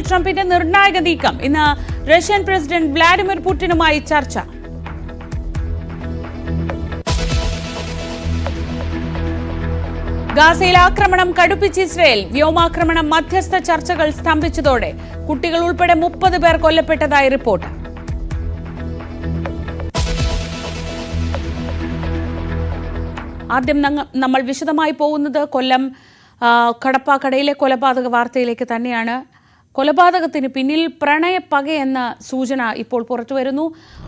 Donald ട്രംപിന്റെ നിർണായക നീക്കം. ഇന്ന് റഷ്യൻ പ്രസിഡന്റ് വ്ളാഡിമിർ പുടിനുമായി ചർച്ച. ഗാസയിൽ ആക്രമണം കടുപ്പിച്ച് ഇസ്രയേൽ. വ്യോമാക്രമണം മധ്യസ്ഥ ചർച്ചകൾ സ്തംഭിച്ചതോടെ കുട്ടികൾ ഉൾപ്പെടെ 30 പേർ കൊല്ലപ്പെട്ടതായി റിപ്പോർട്ട്. ആദ്യം നമ്മൾ വിശദമായി പോകുന്നത് കൊല്ലം കടപ്പാക്കടയിലെ കൊലപാതക വാർത്തയിലേക്ക് തന്നെയാണ്. കൊലപാതകത്തിന് പിന്നിൽ പ്രണയപ്പകയെന്ന സൂചന ഇപ്പോൾ പുറത്തുവരുന്നു.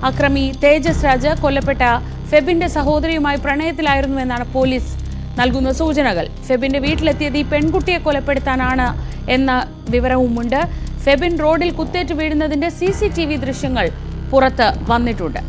അക്രമി തേജസ് രാജ് കൊല്ലപ്പെട്ട ഫെബിന്റെ സഹോദരിയുമായി പ്രണയത്തിലായിരുന്നുവെന്നാണ് പോലീസ് നൽകുന്ന സൂചനകൾ. ഫെബിന്റെ വീട്ടിലെത്തിയത് ഈ പെൺകുട്ടിയെ കൊലപ്പെടുത്താനാണ് എന്ന വിവരവുമുണ്ട്. ഫെബിൻ റോഡിൽ കുത്തേറ്റ് വീഴുന്നതിന്റെ CCTV ദൃശ്യങ്ങൾ പുറത്ത് വന്നിട്ടുണ്ട്.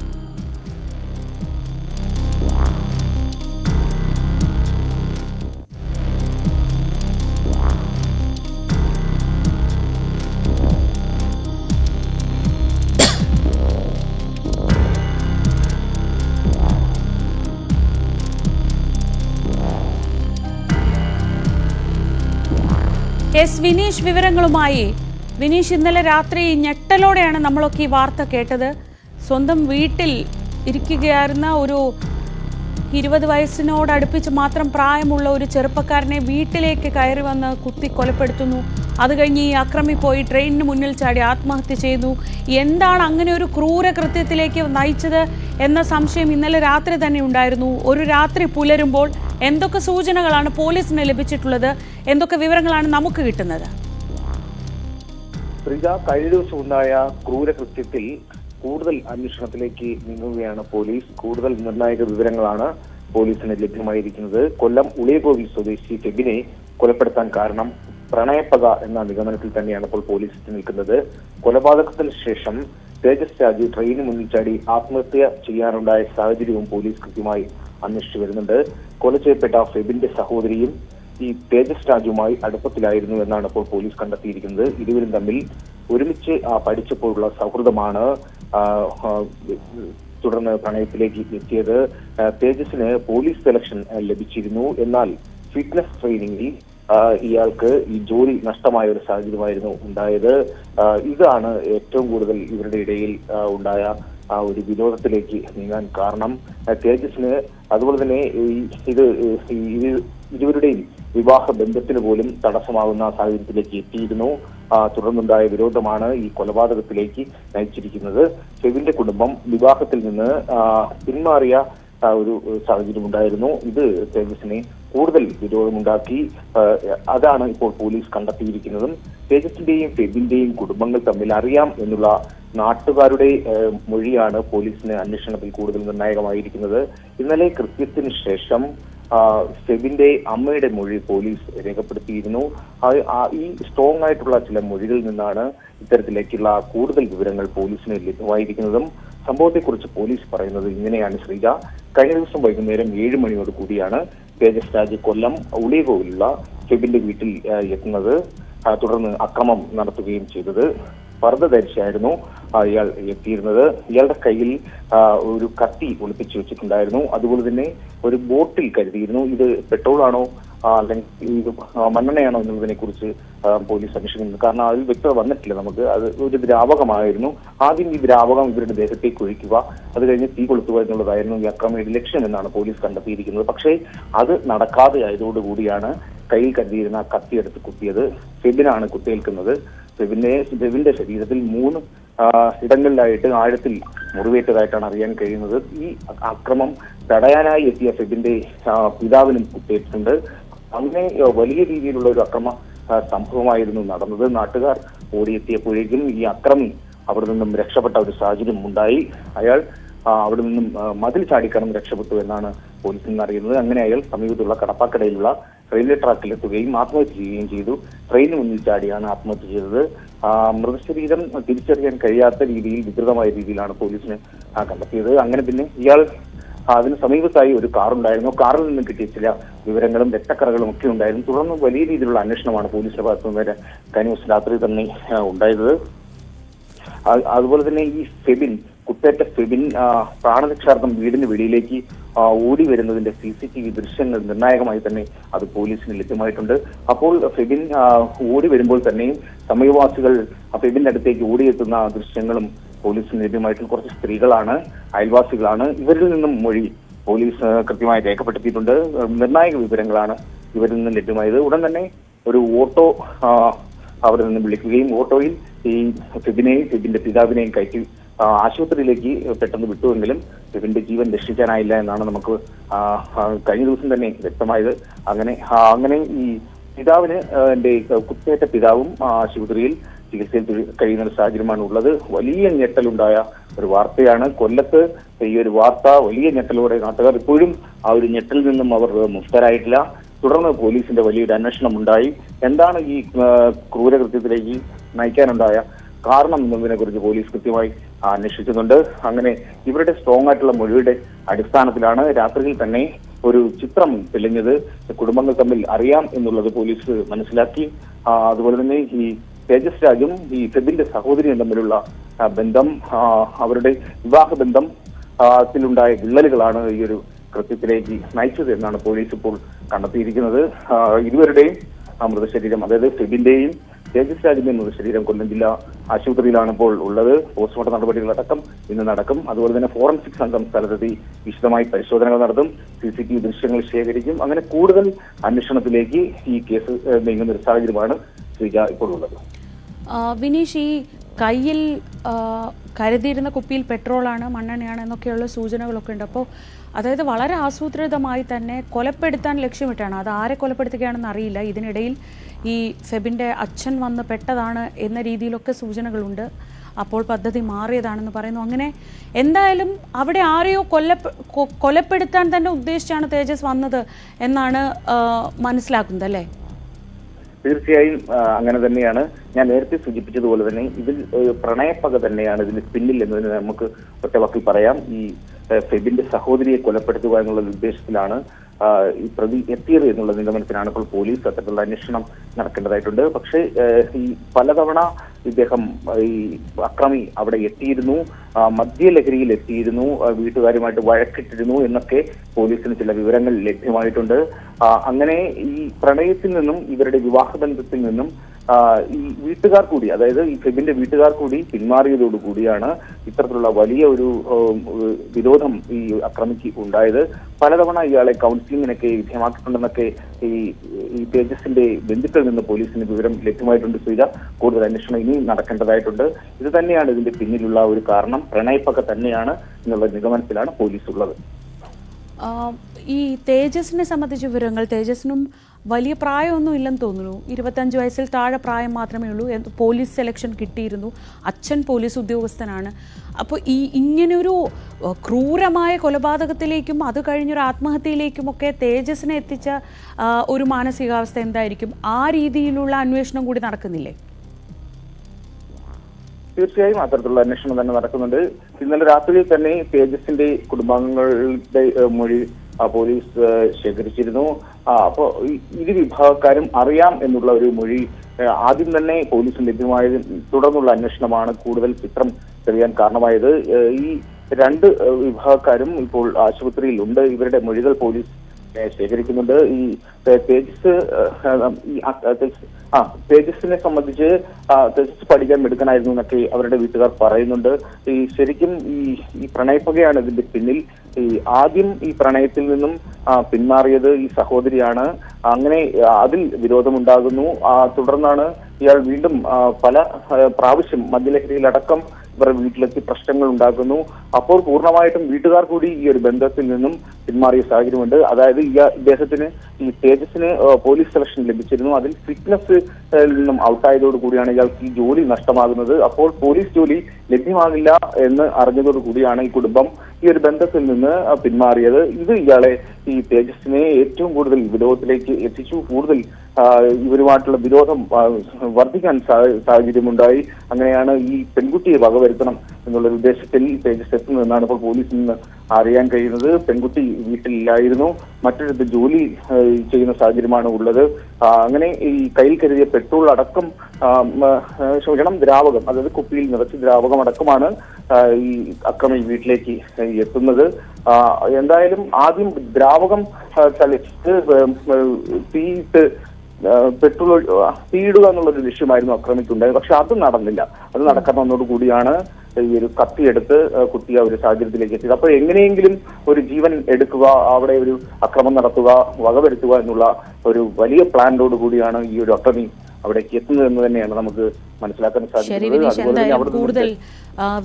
വിനീഷ് വിവരങ്ങളുമായി. വിനീഷ്, ഇന്നലെ രാത്രി ഞെട്ടലോടെയാണ് നമ്മളൊക്കെ ഈ വാർത്ത കേട്ടത്. സ്വന്തം വീട്ടിൽ ഇരിക്കുകയായിരുന്ന ഒരു 20 വയസ്സിനോടടുപ്പിച്ച് മാത്രം പ്രായമുള്ള ഒരു ചെറുപ്പക്കാരനെ വീട്ടിലേക്ക് കയറി വന്ന് കുത്തി കൊലപ്പെടുത്തുന്നു. അത് കഴിഞ്ഞ് ഈ അക്രമി പോയി ട്രെയിനിന് മുന്നിൽ ചാടി ആത്മഹത്യ ചെയ്തു. എന്താണ് അങ്ങനെ ഒരു ക്രൂരകൃത്യത്തിലേക്ക് നയിച്ചത് എന്ന സംശയം ഇന്നലെ രാത്രി തന്നെ ഉണ്ടായിരുന്നു. ഒരു രാത്രി പുലരുമ്പോൾ എന്തൊക്കെ സൂചനകളാണ് പോലീസിന് ലഭിച്ചിട്ടുള്ളത്? എന്തൊക്കെ വിവരങ്ങളാണ് നമുക്ക് കിട്ടുന്നത്? കഴിഞ്ഞ ദിവസം ഉണ്ടായ ക്രൂരകൃത്യത്തിൽ കൂടുതൽ അന്വേഷണത്തിലേക്ക് നീങ്ങുകയാണ് പോലീസ്. കൂടുതൽ നിർണായക വിവരങ്ങളാണ് പോലീസിന് ലഭ്യമായിരിക്കുന്നത്. കൊല്ലം ഉളിയകോവിൽ സ്വദേശി ഫെബിനെ കൊലപ്പെടുത്താൻ കാരണം പ്രണയപ്പക എന്ന നിഗമനത്തിൽ തന്നെയാണ് ഇപ്പോൾ പോലീസ് നിൽക്കുന്നത്. കൊലപാതകത്തിന് ശേഷം തേജസ് രാജു ട്രെയിനിന് മുന്നിൽ ചാടി ആത്മഹത്യ ചെയ്യാനുണ്ടായ സാഹചര്യവും പോലീസ് കൃത്യമായി അന്വേഷിച്ചു വരുന്നുണ്ട്. കൊല ചെയ്യപ്പെട്ട ഫെബിന്റെ സഹോദരിയും ഈ തേജസ് രാജുവുമായി അടുപ്പത്തിലായിരുന്നു എന്നാണ് ഇപ്പോൾ പോലീസ് കണ്ടെത്തിയിരിക്കുന്നത്. ഇരുവരും തമ്മിൽ ഒരുമിച്ച് പഠിച്ചപ്പോഴുള്ള സൗഹൃദമാണ് തുടർന്ന് പ്രണയത്തിലേക്ക് എത്തിയത്. തേജസിന് പോലീസ് സെലക്ഷൻ ലഭിച്ചിരുന്നു. എന്നാൽ ഫിറ്റ്നസ് ട്രെയിനിങ്ങിൽ ഇയാൾക്ക് ഈ ജോലി നഷ്ടമായ ഒരു സാഹചര്യമായിരുന്നു ഉണ്ടായത്. ഇതാണ് ഏറ്റവും കൂടുതൽ ഇവരുടെ ഇടയിൽ ഉണ്ടായ ആ ഒരു വിരോധത്തിലേക്ക് നീങ്ങാൻ കാരണം. തേജസിന് അതുപോലെ തന്നെ ഇരുവരുടെയും വിവാഹ ബന്ധത്തിന് പോലും തടസ്സമാകുന്ന സാഹചര്യത്തിലേക്ക് എത്തിയിരുന്നു. തുടർന്നുണ്ടായ വിരോധമാണ് ഈ കൊലപാതകത്തിലേക്ക് നയിച്ചിരിക്കുന്നത്. ഫെബിന്റെ കുടുംബം വിവാഹത്തിൽ നിന്ന് പിന്മാറിയ ഒരു സാഹചര്യം ഉണ്ടായിരുന്നു. ഇത് തേജസിനെ കൂടുതൽ വിരോധമുണ്ടാക്കി. അതാണ് ഇപ്പോൾ പോലീസ് കണ്ടെത്തിയിരിക്കുന്നതും. തേജസിന്റെയും ഫെബിന്റെയും കുടുംബങ്ങൾ തമ്മിൽ അറിയാം എന്നുള്ള നാട്ടുകാരുടെ മൊഴിയാണ് പോലീസിന് അന്വേഷണത്തിൽ കൂടുതൽ നിർണായകമായിരിക്കുന്നത്. ഇന്നലെ കൃത്യത്തിന് ശേഷം ഫെബിന്റെ അമ്മയുടെ മൊഴി പോലീസ് രേഖപ്പെടുത്തിയിരുന്നു. ഈ സ്ട്രോങ് ആയിട്ടുള്ള ചില മൊഴികളിൽ നിന്നാണ് ഇത്തരത്തിലേക്കുള്ള കൂടുതൽ വിവരങ്ങൾ പോലീസിന് ലഭ്യമായിരിക്കുന്നതും. സംഭവത്തെക്കുറിച്ച് പോലീസ് പറയുന്നത് ഇങ്ങനെയാണ് ശ്രീജ. കഴിഞ്ഞ ദിവസം വൈകുന്നേരം 7 മണിയോട് കൂടിയാണ് തേജസ് രാജ് കൊല്ലം ഉളിയകോവിലുള്ള ഫെബിന്റെ വീട്ടിൽ എത്തുന്നത്. തുടർന്ന് അക്രമം നടത്തുകയും ചെയ്തത്. പർദ്ദ ധരിച്ചായിരുന്നു ഇയാൾ എത്തിയിരുന്നത്. ഇയാളുടെ കയ്യിൽ ഒരു കത്തി ഒളിപ്പിച്ചു വെച്ചിട്ടുണ്ടായിരുന്നു. അതുപോലെ തന്നെ ഒരു ബോട്ടിൽ കരുതിയിരുന്നു. ഇത് പെട്രോളാണോ അല്ലെങ്കിൽ ഇത് മണ്ണെണ്ണയാണോ എന്നുള്ളതിനെ കുറിച്ച് പോലീസ് അന്വേഷിക്കുന്നത്. കാരണം അതിൽ വ്യക്തത വന്നിട്ടില്ല നമുക്ക്. അത് ഒരു ദ്രാവകമായിരുന്നു. ആദ്യം ഈ ദ്രാവകം ഇവരുടെ ദേഹത്തേക്ക് ഒഴിക്കുക, അത് കഴിഞ്ഞ് തീ കൊളുത്തുക എന്നുള്ളതായിരുന്നു ഈ അക്രമിയുടെ ലക്ഷ്യം എന്നാണ് പോലീസ് കണ്ടെത്തിയിരിക്കുന്നത്. പക്ഷേ അത് നടക്കാതെ ആയതോടുകൂടിയാണ് കയ്യിൽ കരുതിയിരുന്ന കത്തിയെടുത്ത് കുത്തിയത്. ഫെബിനാണ് കുത്തേൽക്കുന്നത്. ഫെബിന്റെ ശരീരത്തിൽ 3 ഇടങ്ങളിലായിട്ട് ആഴത്തിൽ മുറിവേറ്റതായിട്ടാണ് അറിയാൻ കഴിയുന്നത്. ഈ അക്രമം തടയാനായി എത്തിയ ഫെബിന്റെ പിതാവിനും കുത്തേറ്റിട്ടുണ്ട്. അങ്ങനെ വലിയ രീതിയിലുള്ള ഒരു അക്രമ സംഭവമായിരുന്നു നടന്നത്. നാട്ടുകാർ ഓടിയെത്തിയപ്പോഴേക്കും ഈ അക്രമി അവിടെ നിന്നും രക്ഷപ്പെട്ട ഒരു സാഹചര്യം ഉണ്ടായി. അയാൾ അവിടെ നിന്നും മതിൽ ചാടിക്കടന്ന് രക്ഷപ്പെട്ടു എന്നാണ് പോലീസിൽ നിന്ന് അറിയുന്നത്. അങ്ങനെ അയാൾ സമീപത്തുള്ള കടപ്പാക്കടയിലുള്ള റെയിൽവേ ട്രാക്കിലെത്തുകയും ആത്മഹത്യ ചെയ്യുകയും ചെയ്തു. ട്രെയിനിന് മുന്നിൽ ചാടിയാണ് ആത്മഹത്യ ചെയ്തത്. മൃതശരീരം തിരിച്ചറിയാൻ കഴിയാത്ത രീതിയിൽ വികൃതമായ രീതിയിലാണ് പോലീസിന് കണ്ടെത്തിയത്. അങ്ങനെ പിന്നെ ഇയാൾ അതിന് സമീപത്തായി ഒരു കാറുണ്ടായിരുന്നു. കാറിൽ നിന്നും കിട്ടിയ ചില വിവരങ്ങളും രക്തക്കറകളും ഒക്കെ ഉണ്ടായിരുന്നു. തുടർന്ന് വലിയ രീതിയിലുള്ള അന്വേഷണമാണ് പോലീസിന്റെ ഭാഗത്തു നിന്ന് കഴിഞ്ഞ ദിവസം രാത്രി തന്നെ ഉണ്ടായത്. അതുപോലെ തന്നെ ഈ ഫെബിൻ കുത്തേറ്റ ഫെബിൻ പ്രാണരക്ഷാർത്ഥം വീടിന് വെളിയിലേക്ക് ഓടി വരുന്നതിന്റെ CCTV ദൃശ്യങ്ങൾ നിർണായകമായി തന്നെ അത് പോലീസിന് ലഭ്യമായിട്ടുണ്ട്. അപ്പോൾ ഫെബിൻ ഓടി വരുമ്പോൾ തന്നെയും സമീപവാസികൾ ഫെബിന്റെ അടുത്തേക്ക് ഓടിയെത്തുന്ന ദൃശ്യങ്ങളും പോലീസിന് ലഭ്യമായിട്ടുള്ള കുറച്ച് സ്ത്രീകളാണ്, അയൽവാസികളാണ്. ഇവരിൽ നിന്നും മൊഴി പോലീസ് കൃത്യമായി രേഖപ്പെടുത്തിയിട്ടുണ്ട്. നിർണായക വിവരങ്ങളാണ് ഇവരിൽ നിന്നും ലഭ്യമായത്. ഉടൻ തന്നെ ഒരു ഓട്ടോ അവിടെ നിന്ന് വിളിക്കുകയും ഓട്ടോയിൽ ഈ ഫെബിന്റെ പിതാവിനെയും കയറ്റി ആശുപത്രിയിലേക്ക് പെട്ടെന്ന് വിട്ടുവെങ്കിലും ഫെബിന്റെ ജീവൻ രക്ഷിക്കാനായില്ല എന്നാണ് നമുക്ക് കഴിഞ്ഞ ദിവസം തന്നെ വ്യക്തമായത്. അങ്ങനെ ഈ പിതാവിന് കുത്തേറ്റ പിതാവും ആശുപത്രിയിൽ ചികിത്സയിൽ കഴിയുന്ന ഒരു സാഹചര്യമാണ് ഉള്ളത്. വലിയ ഞെട്ടലുണ്ടായ ഒരു വാർത്തയാണ്. കൊല്ലത്ത് ഈ ഒരു വാർത്ത വലിയ ഞെട്ടലോടെ നാട്ടുകാർ ഇപ്പോഴും ആ ഒരു ഞെട്ടലിൽ നിന്നും അവർ മുക്തരായിട്ടില്ല. തുടർന്ന് പോലീസിന്റെ വലിയൊരു അന്വേഷണം ഉണ്ടായി. എന്താണ് ഈ ക്രൂരകൃത്യത്തിലേക്ക് നയിക്കാനുണ്ടായ കാരണം എന്നതിനെ കുറിച്ച് പോലീസ് കൃത്യമായി അന്വേഷിക്കുന്നുണ്ട്. അങ്ങനെ ഇവരുടെ സ്ട്രോങ് ആയിട്ടുള്ള മൊഴിയുടെ അടിസ്ഥാനത്തിലാണ് രാത്രിയിൽ തന്നെ ഒരു ചിത്രം തെളിഞ്ഞത്. കുടുംബങ്ങൾ തമ്മിൽ അറിയാം എന്നുള്ളത് പോലീസ് മനസ്സിലാക്കി. അതുപോലെ തന്നെ ഈ തേജസ് രാജും ഈ ഫെബിന്റെ സഹോദരിയും തമ്മിലുള്ള ബന്ധം, അവരുടെ വിവാഹ ബന്ധത്തിലുണ്ടായ വിള്ളലുകളാണ് ഈ ഒരു കൃത്യത്തിലേക്ക് നയിച്ചത് എന്നാണ് പോലീസ് ഇപ്പോൾ കണ്ടെത്തിയിരിക്കുന്നത്. ഇരുവരുടെയും മൃതശരീരം, അതായത് ഫെബിന്റെയും തേജസ് രാജിന്റെയും മൃതശരീരം കൊല്ലം ജില്ലാ ആശുപത്രിയിലാണ് ഇപ്പോൾ ഉള്ളത്. പോസ്റ്റ്മോർട്ടം നടപടികളടക്കം ഇന്ന് നടക്കും. അതുപോലെ തന്നെ ഫോറൻസിക് സംഘം സ്ഥലത്തെത്തി വിശദമായി പരിശോധനകൾ നടത്തും, CCTV ദൃശ്യങ്ങൾ ശേഖരിക്കും. അങ്ങനെ കൂടുതൽ അന്വേഷണത്തിലേക്ക് ഈ കേസ് നീങ്ങുന്ന ഒരു സാഹചര്യമാണ് ശ്രീജ ഇപ്പോൾ ഉള്ളത്. വിനീഷ്, ഈ കയ്യിൽ കരുതിയിരുന്ന കുപ്പിയിൽ പെട്രോളാണ്, മണ്ണെണ്ണയാണ് എന്നൊക്കെയുള്ള സൂചനകളൊക്കെ ഉണ്ട്. അപ്പോൾ അതായത് വളരെ ആസൂത്രിതമായി തന്നെ കൊലപ്പെടുത്താൻ ലക്ഷ്യമിട്ടാണ്. അത് ആരെ കൊലപ്പെടുത്തുകയാണെന്ന് അറിയില്ല. ഇതിനിടയിൽ ഈ ഫെബിൻ്റെ അച്ഛൻ വന്ന് പെട്ടതാണ് എന്ന രീതിയിലൊക്കെ സൂചനകളുണ്ട്. അപ്പോൾ പദ്ധതി മാറിയതാണെന്ന് പറയുന്നു. അങ്ങനെ എന്തായാലും അവിടെ ആരെയോ കൊലപ്പെടുത്താൻ തന്നെ ഉദ്ദേശിച്ചാണ് തേജസ് വന്നത് എന്നാണ് മനസ്സിലാക്കുന്നത്, അല്ലേ? തീർച്ചയായും അങ്ങനെ തന്നെയാണ്. ഞാൻ നേരത്തെ സൂചിപ്പിച്ചതുപോലെ തന്നെ ഇതിൽ പ്രണയപ്പക തന്നെയാണ് ഇതിന് പിന്നിൽ എന്നതിന് നമുക്ക് ഒറ്റവാക്കിൽ പറയാം. ഈ ഫെബിന്റെ സഹോദരിയെ കൊലപ്പെടുത്തുക എന്നുള്ള ഉദ്ദേശത്തിലാണ് ഈ പ്രതി എത്തിയത് എന്നുള്ള നിഗമനത്തിലാണ് ഇപ്പോൾ പോലീസ് അത്തരത്തിലുള്ള അന്വേഷണം നടക്കേണ്ടതായിട്ടുണ്ട്. പക്ഷേ ഈ പലതവണ ഇദ്ദേഹം ഈ അക്രമി അവിടെ എത്തിയിരുന്നു, മദ്യലഹരിയിൽ എത്തിയിരുന്നു, വീട്ടുകാരുമായിട്ട് വഴക്കിട്ടിരുന്നു എന്നൊക്കെ പോലീസിന് ചില വിവരങ്ങൾ ലഭ്യമായിട്ടുണ്ട്. അങ്ങനെ ഈ പ്രണയത്തിൽ നിന്നും ഇവരുടെ വിവാഹബന്ധത്തിൽ നിന്നും ഈ വീട്ടുകാർ കൂടി, അതായത് ഈ ഫെബിന്റെ വീട്ടുകാർ കൂടി പിന്മാറിയതോടുകൂടിയാണ് ഇത്തരത്തിലുള്ള വലിയ ഒരു വിരോധം ഈ അക്രമിക്ക് ഉണ്ടായത്. പലതവണ ഇയാളെ കൗൺസിലിങ്ങിനൊക്കെ വിധേയമാക്കിയിട്ടുണ്ടെന്നൊക്കെ ഈ തേജസിന്റെ ബന്ധുക്കളിൽ നിന്ന് പോലീസിന് വിവരം ലഭ്യമായിട്ടുണ്ട്. ശ്രീജ, കൂടുതൽ അന്വേഷണം ഇനി നടക്കേണ്ടതായിട്ടുണ്ട്. ഇത് തന്നെയാണ് ഇതിന്റെ പിന്നിലുള്ള ഒരു കാരണം, പ്രണയപ്പൊക്കെ തന്നെയാണ് എന്നുള്ള നിഗമനത്തിലാണ് പോലീസ് ഉള്ളത്. ഈ തേജസിനെ സംബന്ധിച്ച വിവരങ്ങൾ, തേജസിനും വലിയ പ്രായമൊന്നും ഇല്ലെന്ന് തോന്നുന്നു. 25 വയസ്സിൽ താഴെ പ്രായം മാത്രമേ ഉള്ളൂ. പോലീസ് സെലക്ഷൻ കിട്ടിയിരുന്നു. അച്ഛൻ പോലീസ് ഉദ്യോഗസ്ഥനാണ്. അപ്പോൾ ഇങ്ങനൊരു ക്രൂരമായ കൊലപാതകത്തിലേക്കും അത് കഴിഞ്ഞൊരു ആത്മഹത്യയിലേക്കുമൊക്കെ തേജസിനെ എത്തിച്ച ഒരു മാനസികാവസ്ഥ എന്തായിരിക്കും? ആ രീതിയിലുള്ള അന്വേഷണം കൂടി നടക്കുന്നില്ലേ? തീർച്ചയായും അത്തരത്തിലുള്ള അന്വേഷണം തന്നെ നടക്കുന്നുണ്ട്. ഇന്നലെ രാത്രിയിൽ തന്നെ തേജസിന്റെ കുടുംബാംഗങ്ങളുടെ മൊഴി പോലീസ് ശേഖരിച്ചിരുന്നു. അപ്പോൾ ഇരു വിഭാഗക്കാരും അറിയാം എന്നുള്ള ഒരു മൊഴി ആദ്യം തന്നെ പോലീസിന് ലഭ്യമായത്. തുടർന്നുള്ള അന്വേഷണമാണ് കൂടുതൽ ചിത്രം തെളിയാൻ കാരണമായത്. ഈ രണ്ട് വിഭാഗക്കാരും ഇപ്പോൾ ആശുപത്രിയിൽ ഉണ്ട്. ഇവരുടെ മൊഴികൾ പോലീസ് ശേഖരിക്കുന്നുണ്ട്. ഈ തേജസിനെ സംബന്ധിച്ച് തേജസ് പഠിക്കാൻ മിടുക്കനായിരുന്നു എന്നൊക്കെ അവരുടെ വീട്ടുകാർ പറയുന്നുണ്ട്. ഈ ശരിക്കും ഈ പ്രണയപ്പകയാണ് ഇതിന്റെ പിന്നിൽ. ഈ ആദ്യം ഈ പ്രണയത്തിൽ നിന്നും പിന്മാറിയത് ഈ സഹോദരിയാണ്. അങ്ങനെ അതിൽ വിരോധമുണ്ടാകുന്നു. തുടർന്നാണ് ഇയാൾ വീണ്ടും പല പ്രാവശ്യം മദ്യലഹരിയിലടക്കം ഇവരുടെ വീട്ടിലെത്തി പ്രശ്നങ്ങൾ ഉണ്ടാക്കുന്നു. അപ്പോൾ പൂർണ്ണമായിട്ടും വീട്ടുകാർ കൂടി ഈ ഒരു ബന്ധത്തിൽ നിന്നും പിന്മാറിയ സാഹചര്യമുണ്ട്. അതായത് ഇദ്ദേഹത്തിന് ഈ തേജസിന് പോലീസ് സെലക്ഷൻ ലഭിച്ചിരുന്നു. അതിൽ ഫിറ്റ്നസ് നിന്നും ഔട്ടായതോടുകൂടിയാണ് ഇയാൾക്ക് ഈ ജോലി നഷ്ടമാകുന്നത്. അപ്പോൾ പോലീസ് ജോലി ലഭ്യമാകില്ല എന്ന് അറിഞ്ഞതോടുകൂടിയാണ് ഈ കുടുംബം ഈ ഒരു ബന്ധത്തിൽ നിന്ന് പിന്മാറിയത്. ഇത് ഇയാളെ ഈ തേജസിനെ ഏറ്റവും കൂടുതൽ വിരോധത്തിലേക്ക് എത്തിച്ചു. കൂടുതൽ ഇവരുമായിട്ടുള്ള വിരോധം വർദ്ധിക്കാൻ സാഹചര്യമുണ്ടായി. അങ്ങനെയാണ് ഈ പെൺകുട്ടിയെ വകവരുത്തണം എന്നുള്ള ഉദ്ദേശത്തിൽ തേജസ് എത്തുന്നതെന്നാണ് ഇപ്പോൾ പോലീസിൽ നിന്ന് അറിയാൻ കഴിയുന്നത്. പെൺകുട്ടി വീട്ടിലില്ലായിരുന്നു, മറ്റൊരിടത്ത് ജോലി ചെയ്യുന്ന സാഹചര്യമാണ് ഉള്ളത്. അങ്ങനെ ഈ കയ്യിൽ കരുതിയ പെട്രോൾ അടക്കം ദ്രാവകം, അതായത് കുപ്പിയിൽ നിറച്ച് ദ്രാവകം അടക്കമാണ് ഈ അക്രമി വീട്ടിലേക്ക് എത്തുന്നത്. എന്തായാലും ആദ്യം ദ്രാവകം തളിച്ച് തീയിട്ട് പെട്രോൾ തീയിടുക എന്നുള്ളൊരു ലക്ഷ്യമായിരുന്നു അക്രമിക്കുണ്ടായത്. പക്ഷെ അത് നടന്നില്ല. അത് നടക്കുന്നതോടുകൂടിയാണ് ഈ ഒരു കത്തിയെടുത്ത് കുത്തിയ ഒരു സാഹചര്യത്തിലേക്ക് എത്തിയത്. അപ്പോൾ എങ്ങനെയെങ്കിലും ഒരു ജീവൻ എടുക്കുക, അവിടെ ഒരു അക്രമം നടത്തുക, വകവരുത്തുക എന്നുള്ള ഒരു വലിയ പ്ലാനോട് കൂടിയാണ് ഈ ഒരു അക്രമി അവിടേക്ക് എത്തുന്നത് എന്ന് തന്നെയാണ് നമുക്ക് മനസ്സിലാക്കാൻ സാധിക്കുന്നത്. കൂടുതൽ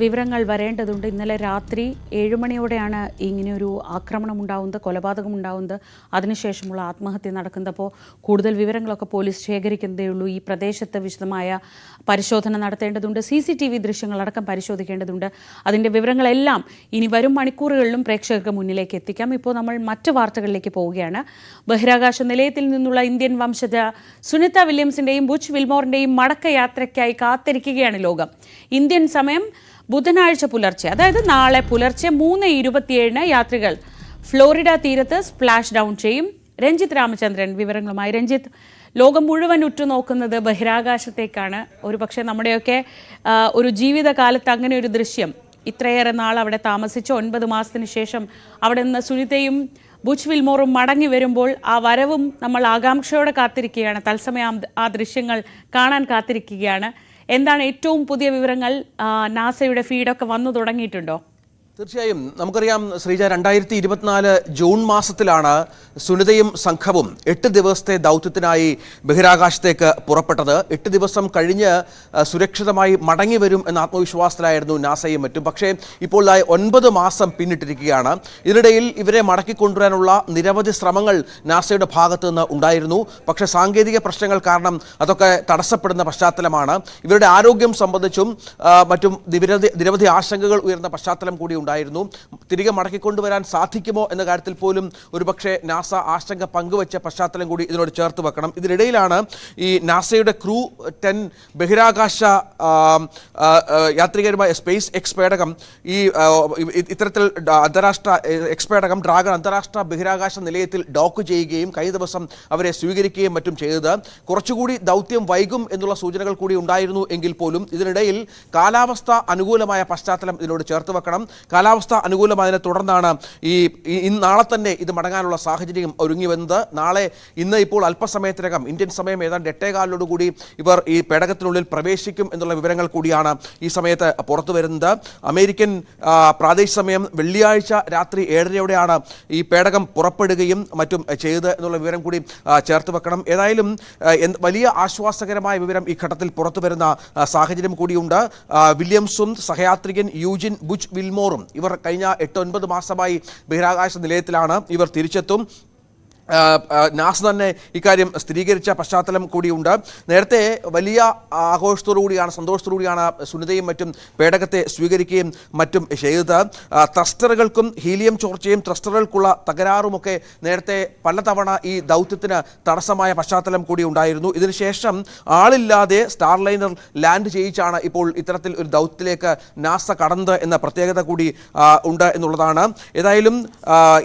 വിവരങ്ങൾ വരേണ്ടതുണ്ട്. ഇന്നലെ രാത്രി 7 മണിയോടെയാണ് ഇങ്ങനെയൊരു ആക്രമണം ഉണ്ടാവുന്നത്, കൊലപാതകം ഉണ്ടാവുന്നത്, അതിനുശേഷമുള്ള ആത്മഹത്യ നടക്കുന്നത്. അപ്പോൾ കൂടുതൽ വിവരങ്ങളൊക്കെ പോലീസ് ശേഖരിക്കുന്നതേ ഉള്ളൂ. ഈ പ്രദേശത്ത് വിശദമായ പരിശോധന നടത്തേണ്ടതുണ്ട്. CCTV ദൃശ്യങ്ങളടക്കം പരിശോധിക്കേണ്ടതുണ്ട്. അതിൻ്റെ വിവരങ്ങളെല്ലാം ഇനി വരും മണിക്കൂറുകളിലും പ്രേക്ഷകർക്ക് മുന്നിലേക്ക് എത്തിക്കാം. ഇപ്പോൾ നമ്മൾ മറ്റു വാർത്തകളിലേക്ക് പോവുകയാണ്. ബഹിരാകാശ നിലയത്തിൽ നിന്നുള്ള ഇന്ത്യൻ വംശജ സുനിത വില്യംസിൻ്റെയും ബുച്ച് വിൽമോറിൻ്റെയും മടക്കയാത്രയ്ക്കായി കാത്തിരിക്കുകയാണ് ലോകം. ഇന്ത്യൻ സമയം ബുധനാഴ്ച പുലർച്ചെ, അതായത് നാളെ പുലർച്ചെ 3:27 യാത്രികൾ ഫ്ലോറിഡ തീരത്ത് സ്പ്ലാഷ് ഡൗൺ ചെയ്യും. രഞ്ജിത്ത് രാമചന്ദ്രൻ വിവരങ്ങളുമായി. രഞ്ജിത്ത്, ലോകം മുഴുവൻ ഉറ്റുനോക്കുന്നത് ബഹിരാകാശത്തേക്കാണ്. ഒരുപക്ഷെ നമ്മുടെയൊക്കെ ഒരു ജീവിതകാലത്ത് അങ്ങനെ ഒരു ദൃശ്യം, ഇത്രയേറെ നാൾ അവിടെ താമസിച്ച് 9 മാസത്തിന് ശേഷം അവിടെ നിന്ന് സുനിതയും ബുച്ച് വിൽമോറും മടങ്ങി വരുമ്പോൾ ആ വരവും നമ്മൾ ആകാംക്ഷയോടെ കാത്തിരിക്കുകയാണ്. തത്സമയം ആ ദൃശ്യങ്ങൾ കാണാൻ കാത്തിരിക്കുകയാണ്. എന്താണ് ഏറ്റവും പുതിയ വിവരങ്ങൾ? നാസയുടെ ഫീഡൊക്കെ വന്നു തുടങ്ങിയിട്ടുണ്ടോ? തീർച്ചയായും നമുക്കറിയാം ശ്രീജ, 2024 ജൂൺ മാസത്തിലാണ് സുനിതയും സംഘവും 8 ദിവസത്തെ ദൗത്യത്തിനായി ബഹിരാകാശത്തേക്ക് പുറപ്പെട്ടത്. 8 ദിവസം കഴിഞ്ഞ് സുരക്ഷിതമായി മടങ്ങി വരും എന്ന ആത്മവിശ്വാസത്തിലായിരുന്നു നാസയും മറ്റും. പക്ഷേ ഇപ്പോൾ 9 മാസം പിന്നിട്ടിരിക്കുകയാണ്. ഇതിനിടയിൽ ഇവരെ മടക്കിക്കൊണ്ടുവരാനുള്ള നിരവധി ശ്രമങ്ങൾ നാസയുടെ ഭാഗത്തു നിന്ന് ഉണ്ടായിരുന്നു. പക്ഷേ സാങ്കേതിക പ്രശ്നങ്ങൾ കാരണം അതൊക്കെ തടസ്സപ്പെടുന്ന പശ്ചാത്തലമാണ്. ഇവരുടെ ആരോഗ്യം സംബന്ധിച്ചും മറ്റും നിരവധി ആശങ്കകൾ ഉയർന്ന പശ്ചാത്തലം കൂടി ഉണ്ടായിരുന്നു. തിരികെ മടക്കിക്കൊണ്ടുവരാൻ സാധിക്കുമോ എന്ന കാര്യത്തിൽ പോലും ഒരുപക്ഷെ നാസ ആശങ്ക പങ്കുവച്ച പശ്ചാത്തലം കൂടി ഇതിനോട് ചേർത്ത് വെക്കണം. ഇതിനിടയിലാണ് ഈ നാസയുടെ ക്രൂ 10 ബഹിരാകാശ യാത്രികരുമായ സ്പേസ് എക്സ് പേടകം ഇത്തരത്തിൽ അന്താരാഷ്ട്ര എക്സ് പേടകം ഡ്രാഗൺ അന്താരാഷ്ട്ര ബഹിരാകാശ നിലയത്തിൽ ഡോക്ക് ചെയ്യുകയും കഴിഞ്ഞ ദിവസം അവരെ സ്വീകരിക്കുകയും മറ്റും ചെയ്തത്. കുറച്ചുകൂടി ദൗത്യം വൈകും എന്നുള്ള സൂചനകൾ കൂടി ഉണ്ടായിരുന്നു എങ്കിൽ പോലും ഇതിനിടയിൽ കാലാവസ്ഥ അനുകൂലമായ പശ്ചാത്തലം ഇതിനോട് ചേർത്ത് വെക്കണം. കാലാവസ്ഥ അനുകൂലമായതിനെ തുടർന്നാണ് നാളെ തന്നെ ഇത് മടങ്ങാനുള്ള സാഹചര്യം ഒരുങ്ങി വന്നത്. ഇന്ന് ഇപ്പോൾ അല്പസമയത്തിനകം ഇന്ത്യൻ സമയം ഏതാണ്ട് 8:15 ഇവർ ഈ പേടകത്തിനുള്ളിൽ പ്രവേശിക്കും എന്നുള്ള വിവരങ്ങൾ കൂടിയാണ് ഈ സമയത്ത് പുറത്തു വരുന്നത്. അമേരിക്കൻ പ്രാദേശിക സമയം വെള്ളിയാഴ്ച രാത്രി 7:30 ഈ പേടകം പുറപ്പെടുകയും മറ്റും ചെയ്തത് എന്നുള്ള വിവരം കൂടി ചേർത്ത് വെക്കണം. ഏതായാലും വലിയ ആശ്വാസകരമായ വിവരം ഈ ഘട്ടത്തിൽ പുറത്തു വരുന്ന സാഹചര്യം കൂടിയുണ്ട്. വില്യംസും സഹയാത്രികൻ യൂജിൻ ബുച്ച് വിൽമോറും ഇവർ കഴിഞ്ഞ 8-9 മാസമായി ബഹിരാകാശ നിലയത്തിലാണ്. ഇവർ തിരിച്ചെത്തും. നാസ തന്നെ ഇക്കാര്യം സ്ഥിരീകരിച്ച പശ്ചാത്തലം കൂടിയുണ്ട്. നേരത്തെ വലിയ ആഘോഷത്തോടു കൂടിയാണ്, സന്തോഷത്തോടു കൂടിയാണ് സുനിതയും മറ്റും പേടകത്തെ സ്വീകരിക്കുകയും മറ്റും ചെയ്തത്. ത്രസ്റ്ററുകൾക്കും ഹീലിയം ചോർച്ചയും ത്രസ്റ്ററുകൾക്കുള്ള തകരാറുമൊക്കെ നേരത്തെ പലതവണ ഈ ദൗത്യത്തിന് തടസ്സമായ പശ്ചാത്തലം കൂടി ഉണ്ടായിരുന്നു. ഇതിനുശേഷം ആളില്ലാതെ സ്റ്റാർലൈനർ ലാൻഡ് ചെയ്യിച്ചാണ് ഇപ്പോൾ ഇത്തരത്തിൽ ഒരു ദൗത്യത്തിലേക്ക് നാസ കടന്നത് എന്ന പ്രത്യേകത കൂടി ഉണ്ട് എന്നുള്ളതാണ്. ഏതായാലും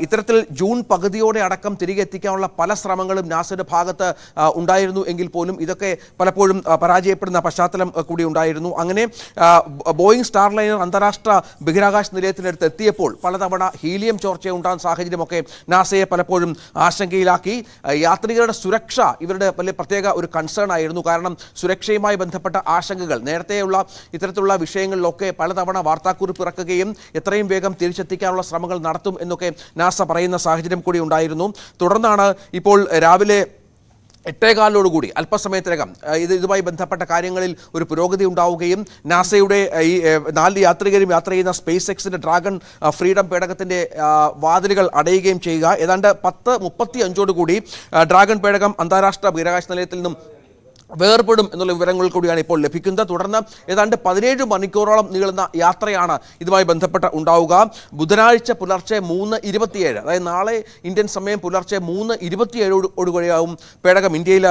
ഇത്തരത്തിൽ ജൂൺ പകുതിയോടെ അടക്കം തിരികെ എത്തിക്കാനുള്ള പല ശ്രമങ്ങളും നാസയുടെ ഭാഗത്ത് ഉണ്ടായിരുന്നു എങ്കിൽ പോലും ഇതൊക്കെ പലപ്പോഴും പരാജയപ്പെടുന്ന പശ്ചാത്തലം കൂടി ഉണ്ടായിരുന്നു. അങ്ങനെ ബോയിങ് സ്റ്റാർലൈനർ അന്താരാഷ്ട്ര ബഹിരാകാശ നിലയത്തിനടുത്ത് എത്തിയപ്പോൾ പലതവണ ഹീലിയം ചോർച്ച ഉണ്ടാകുന്ന സാഹചര്യമൊക്കെ നാസയെ പലപ്പോഴും ആശങ്കയിലാക്കി. യാത്രികരുടെ സുരക്ഷ ഇവരുടെ വലിയ പ്രത്യേക ഒരു കൺസേൺ ആയിരുന്നു. കാരണം സുരക്ഷയുമായി ബന്ധപ്പെട്ട ആശങ്കകൾ നേരത്തെയുള്ള ഇത്തരത്തിലുള്ള വിഷയങ്ങളിലൊക്കെ പലതവണ വാർത്താക്കുറിപ്പ് ഇറക്കുകയും എത്രയും വേഗം തിരിച്ചെത്തിക്കാനുള്ള ശ്രമങ്ങൾ നടത്തും എന്നൊക്കെ നാസ പറയുന്ന സാഹചര്യം കൂടി ഉണ്ടായിരുന്നു. തുടർന്നാണ് ഇപ്പോൾ രാവിലെ 8:15 അല്പസമയത്തിനകം ഇതുമായി ബന്ധപ്പെട്ട കാര്യങ്ങളിൽ ഒരു പുരോഗതി ഉണ്ടാവുകയും നാസയുടെ ഈ 4 യാത്രികരും യാത്ര ചെയ്യുന്ന സ്പേസ് എക്സിന്റെ ഡ്രാഗൺ ഫ്രീഡം പേടകത്തിന്റെ വാതിലുകൾ അടയുകയും ചെയ്യുക. ഏതാണ്ട് 10:35 ഡ്രാഗൺ പേടകം അന്താരാഷ്ട്ര ബഹിരാകാശ നിലയത്തിൽ നിന്നും വേർപെടും എന്നുള്ള വിവരങ്ങൾ കൂടിയാണ് ഇപ്പോൾ ലഭിക്കുന്നത്. തുടർന്ന് ഏതാണ്ട് 17 മണിക്കൂറോളം നീളുന്ന യാത്രയാണ് ഇതുമായി ബന്ധപ്പെട്ട് ഉണ്ടാവുക. ബുധനാഴ്ച പുലർച്ചെ 3:27, അതായത് നാളെ ഇന്ത്യൻ സമയം പുലർച്ചെ 3:27 പേടകം ഇന്ത്യയിൽ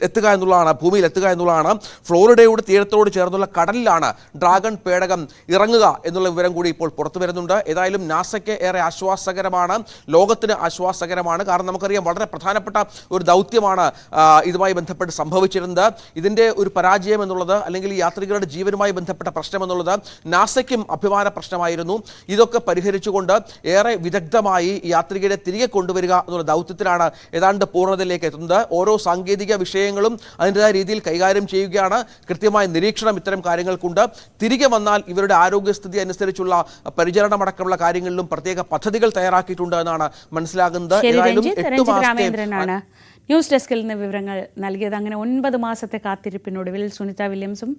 എത്തുക എന്നുള്ളതാണ്, ഭൂമിയിൽ എത്തുക എന്നുള്ളതാണ്. ഫ്ലോറിഡയുടെ തീരത്തോട് ചേർന്നുള്ള കടലിലാണ് ഡ്രാഗൺ പേടകം ഇറങ്ങുക എന്നുള്ള വിവരം കൂടി ഇപ്പോൾ പുറത്തു വരുന്നുണ്ട്. ഏതായാലും നാസയ്ക്ക് ഏറെ ആശ്വാസകരമാണ്, ലോകത്തിന് ആശ്വാസകരമാണ്. കാരണം നമുക്കറിയാം വളരെ പ്രധാനപ്പെട്ട ഒരു ദൗത്യമാണ് ഇതുമായി ബന്ധപ്പെട്ട് സംഭവിച്ചിരുന്നത്. ഇതിന്റെ ഒരു പരാജയം എന്നുള്ളത്, അല്ലെങ്കിൽ ഈ യാത്രികരുടെ ജീവനുമായി ബന്ധപ്പെട്ട പ്രശ്നം എന്നുള്ളത് നാസയ്ക്കും അഭിമാന പ്രശ്നമായിരുന്നു. ഇതൊക്കെ പരിഹരിച്ചുകൊണ്ട് ഏറെ വിദഗ്ധമായി യാത്രികരെ തിരികെ കൊണ്ടുവരിക എന്നുള്ള ദൗത്യത്തിലാണ് ഏതാണ്ട് പൂർണ്ണതയിലേക്ക് എത്തുന്നത്. ഓരോ സാങ്കേതിക വിഷയങ്ങളും അതിൻ്റെതായ രീതിയിൽ കൈകാര്യം ചെയ്യുകയാണ്. കൃത്യമായ നിരീക്ഷണം ഇത്തരം കാര്യങ്ങൾക്കുണ്ട്. തിരികെ വന്നാൽ ഇവരുടെ ആരോഗ്യസ്ഥിതി അനുസരിച്ചുള്ള പരിചരണമടക്കമുള്ള കാര്യങ്ങളിലും പ്രത്യേക പദ്ധതികൾ തയ്യാറാക്കിയിട്ടുണ്ട് എന്നാണ് മനസ്സിലാകുന്നത്. ഏതായാലും 8 മാസത്തെ ന്യൂസ് ഡെസ്കിൽ നിന്ന് വിവരങ്ങൾ നൽകിയത്. അങ്ങനെ 9 മാസത്തെ കാത്തിരിപ്പിനൊടുവിൽ സുനിത വില്യംസും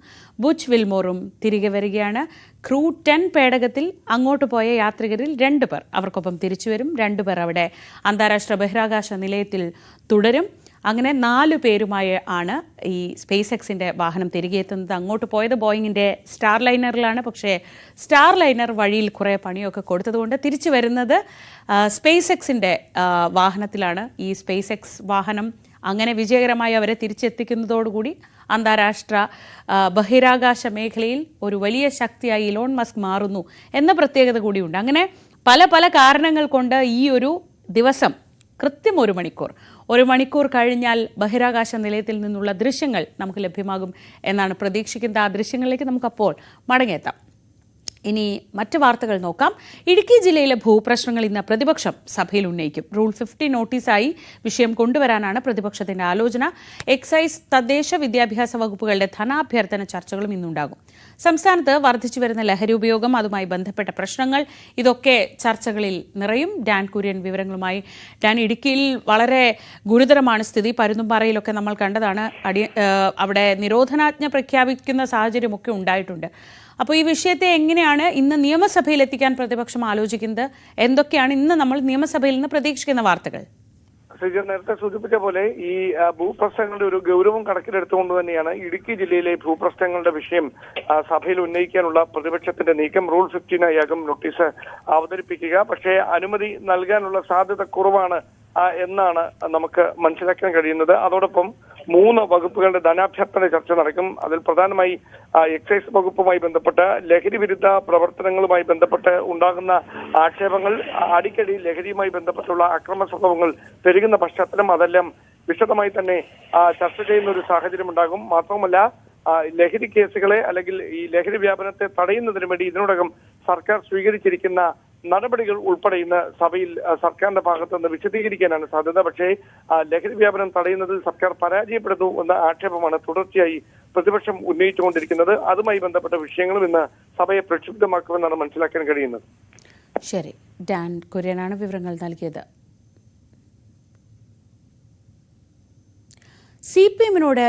ബുച്ച് വിൽമോറും തിരികെ വരികയാണ്. ക്രൂ 10 പേടകത്തിൽ അങ്ങോട്ട് പോയ യാത്രികരിൽ 2 പേർ അവർക്കൊപ്പം തിരിച്ചുവരും. 2 പേർ അവിടെ അന്താരാഷ്ട്ര ബഹിരാകാശ നിലയത്തിൽ തുടരും. അങ്ങനെ 4 പേരുമായി ആണ് ഈ സ്പേസ് എക്സിൻ്റെ വാഹനം തിരികെ എത്തുന്നത്. അങ്ങോട്ട് പോയത് ബോയിങ്ങിൻ്റെ സ്റ്റാർ ലൈനറിലാണ്. പക്ഷേ സ്റ്റാർ ലൈനർ വഴിയിൽ കുറേ പണിയൊക്കെ കൊടുത്തതുകൊണ്ട് തിരിച്ചു വരുന്നത് സ്പേസ് എക്സിൻ്റെ വാഹനത്തിലാണ്. ഈ സ്പേസ് എക്സ് വാഹനം അങ്ങനെ വിജയകരമായി അവരെ തിരിച്ചെത്തിക്കുന്നതോടുകൂടി അന്താരാഷ്ട്ര ബഹിരാകാശ മേഖലയിൽ ഒരു വലിയ ശക്തിയായി ഇലോൺ മസ്ക് മാറുന്നു എന്ന പ്രത്യേകത കൂടിയുണ്ട്. അങ്ങനെ പല കാരണങ്ങൾ കൊണ്ട് ഈ ഒരു ദിവസം കൃത്യം 1 മണിക്കൂർ കഴിഞ്ഞാൽ ബഹിരാകാശ നിലയത്തിൽ നിന്നുള്ള ദൃശ്യങ്ങൾ നമുക്ക് ലഭ്യമാകും എന്നാണ് പ്രതീക്ഷിക്കുന്നത്. ആ ദൃശ്യങ്ങളിലേക്ക് നമുക്കപ്പോൾ മടങ്ങിയെത്താം. ഇനി മറ്റ് വാർത്തകൾ നോക്കാം. ഇടുക്കി ജില്ലയിലെ ഭൂപ്രശ്നങ്ങൾ ഇന്ന് പ്രതിപക്ഷം സഭയിൽ ഉന്നയിക്കും. റൂൾ 50 നോട്ടീസായി വിഷയം കൊണ്ടുവരാനാണ് പ്രതിപക്ഷത്തിന്റെ ആലോചന. എക്സൈസ്, തദ്ദേശ വിദ്യാഭ്യാസ വകുപ്പുകളുടെ ധനാഭ്യർത്ഥന ചർച്ചകളും ഇന്നുണ്ടാകും. സംസ്ഥാനത്ത് വർദ്ധിച്ചു വരുന്ന ലഹരി ഉപയോഗം, അതുമായി ബന്ധപ്പെട്ട പ്രശ്നങ്ങൾ, ഇതൊക്കെ ചർച്ചകളിൽ നിറയും. ഡാൻ കുര്യൻ വിവരങ്ങളുമായി. ഡാൻ, ഇടുക്കിയിൽ വളരെ ഗുരുതരമാണ് സ്ഥിതി. പരുന്തുംപാറയിലൊക്കെ നമ്മൾ കണ്ടതാണ്. അവിടെ നിരോധനാജ്ഞ പ്രഖ്യാപിക്കുന്ന സാഹചര്യമൊക്കെ ഉണ്ടായിട്ടുണ്ട്. അപ്പോൾ ഈ വിഷയത്തെ എങ്ങനെയാണ് ഇന്ന് നിയമസഭയിൽ എത്തിക്കാൻ പ്രതിപക്ഷം ആലോചിക്കുന്നത്? എന്തൊക്കെയാണ് ഇന്ന് നമ്മൾ നിയമസഭയിൽ നിന്ന് പ്രതീക്ഷിക്കുന്ന വാർത്തകൾ? നേരത്തെ സൂചിപ്പിച്ച പോലെ ഈ ഭൂപ്രശ്നങ്ങളുടെ ഒരു ഗൗരവം കണക്കിലെടുത്തുകൊണ്ട് തന്നെയാണ് ഇടുക്കി ജില്ലയിലെ ഭൂപ്രശ്നങ്ങളുടെ വിഷയം സഭയിൽ ഉന്നയിക്കാനുള്ള പ്രതിപക്ഷത്തിന്റെ നീക്കം. റൂൾ 15 നോട്ടീസ് അവതരിപ്പിക്കുക. പക്ഷേ അനുമതി നൽകാനുള്ള സാധ്യത കുറവാണ് എന്നാണ് നമുക്ക് മനസ്സിലാക്കാൻ കഴിയുന്നത്. അതോടൊപ്പം 3 വകുപ്പുകളുടെ ധനാഭ്യർത്ഥന ചർച്ച നടക്കും. അതിൽ പ്രധാനമായി എക്സൈസ് വകുപ്പുമായി ബന്ധപ്പെട്ട് ലഹരി വിരുദ്ധ പ്രവർത്തനങ്ങളുമായി ബന്ധപ്പെട്ട് ഉണ്ടാകുന്ന ആക്ഷേപങ്ങൾ, അടിക്കടി ലഹരിയുമായി ബന്ധപ്പെട്ടുള്ള അക്രമ സംഭവങ്ങൾ പെരുകുന്ന പശ്ചാത്തലം, അതെല്ലാം വിശദമായി തന്നെ ചർച്ച ചെയ്യുന്ന ഒരു സാഹചര്യം ഉണ്ടാകും. മാത്രമല്ല ലഹരി കേസുകളെ അല്ലെങ്കിൽ ഈ ലഹരി വ്യാപനത്തെ തടയുന്നതിന് വേണ്ടി ഇതിനോടകം സർക്കാർ സ്വീകരിച്ചിരിക്കുന്ന നടപടികൾ ഉൾപ്പെടെ ഇന്ന് സഭയിൽ സർക്കാരിന്റെ ഭാഗത്ത് നിന്ന് വിശദീകരിക്കാനാണ് സാധ്യത. പക്ഷേ ലഹരി വ്യാപനം തടയുന്നതിൽ സർക്കാർ പരാജയപ്പെടുന്നു എന്ന ആക്ഷേപമാണ് തുടർച്ചയായി പ്രതിപക്ഷം ഉന്നയിച്ചുകൊണ്ടിരിക്കുന്നത്. അതുമായി ബന്ധപ്പെട്ട വിഷയങ്ങളും ഇന്ന് സഭയെ പ്രക്ഷുബ്ധമാക്കുമെന്നാണ് മനസ്സിലാക്കാൻ കഴിയുന്നത്. ശരി, ഡാൻ കുര്യനാണ് വിവരങ്ങൾ നൽകിയത്. CPM-നോട്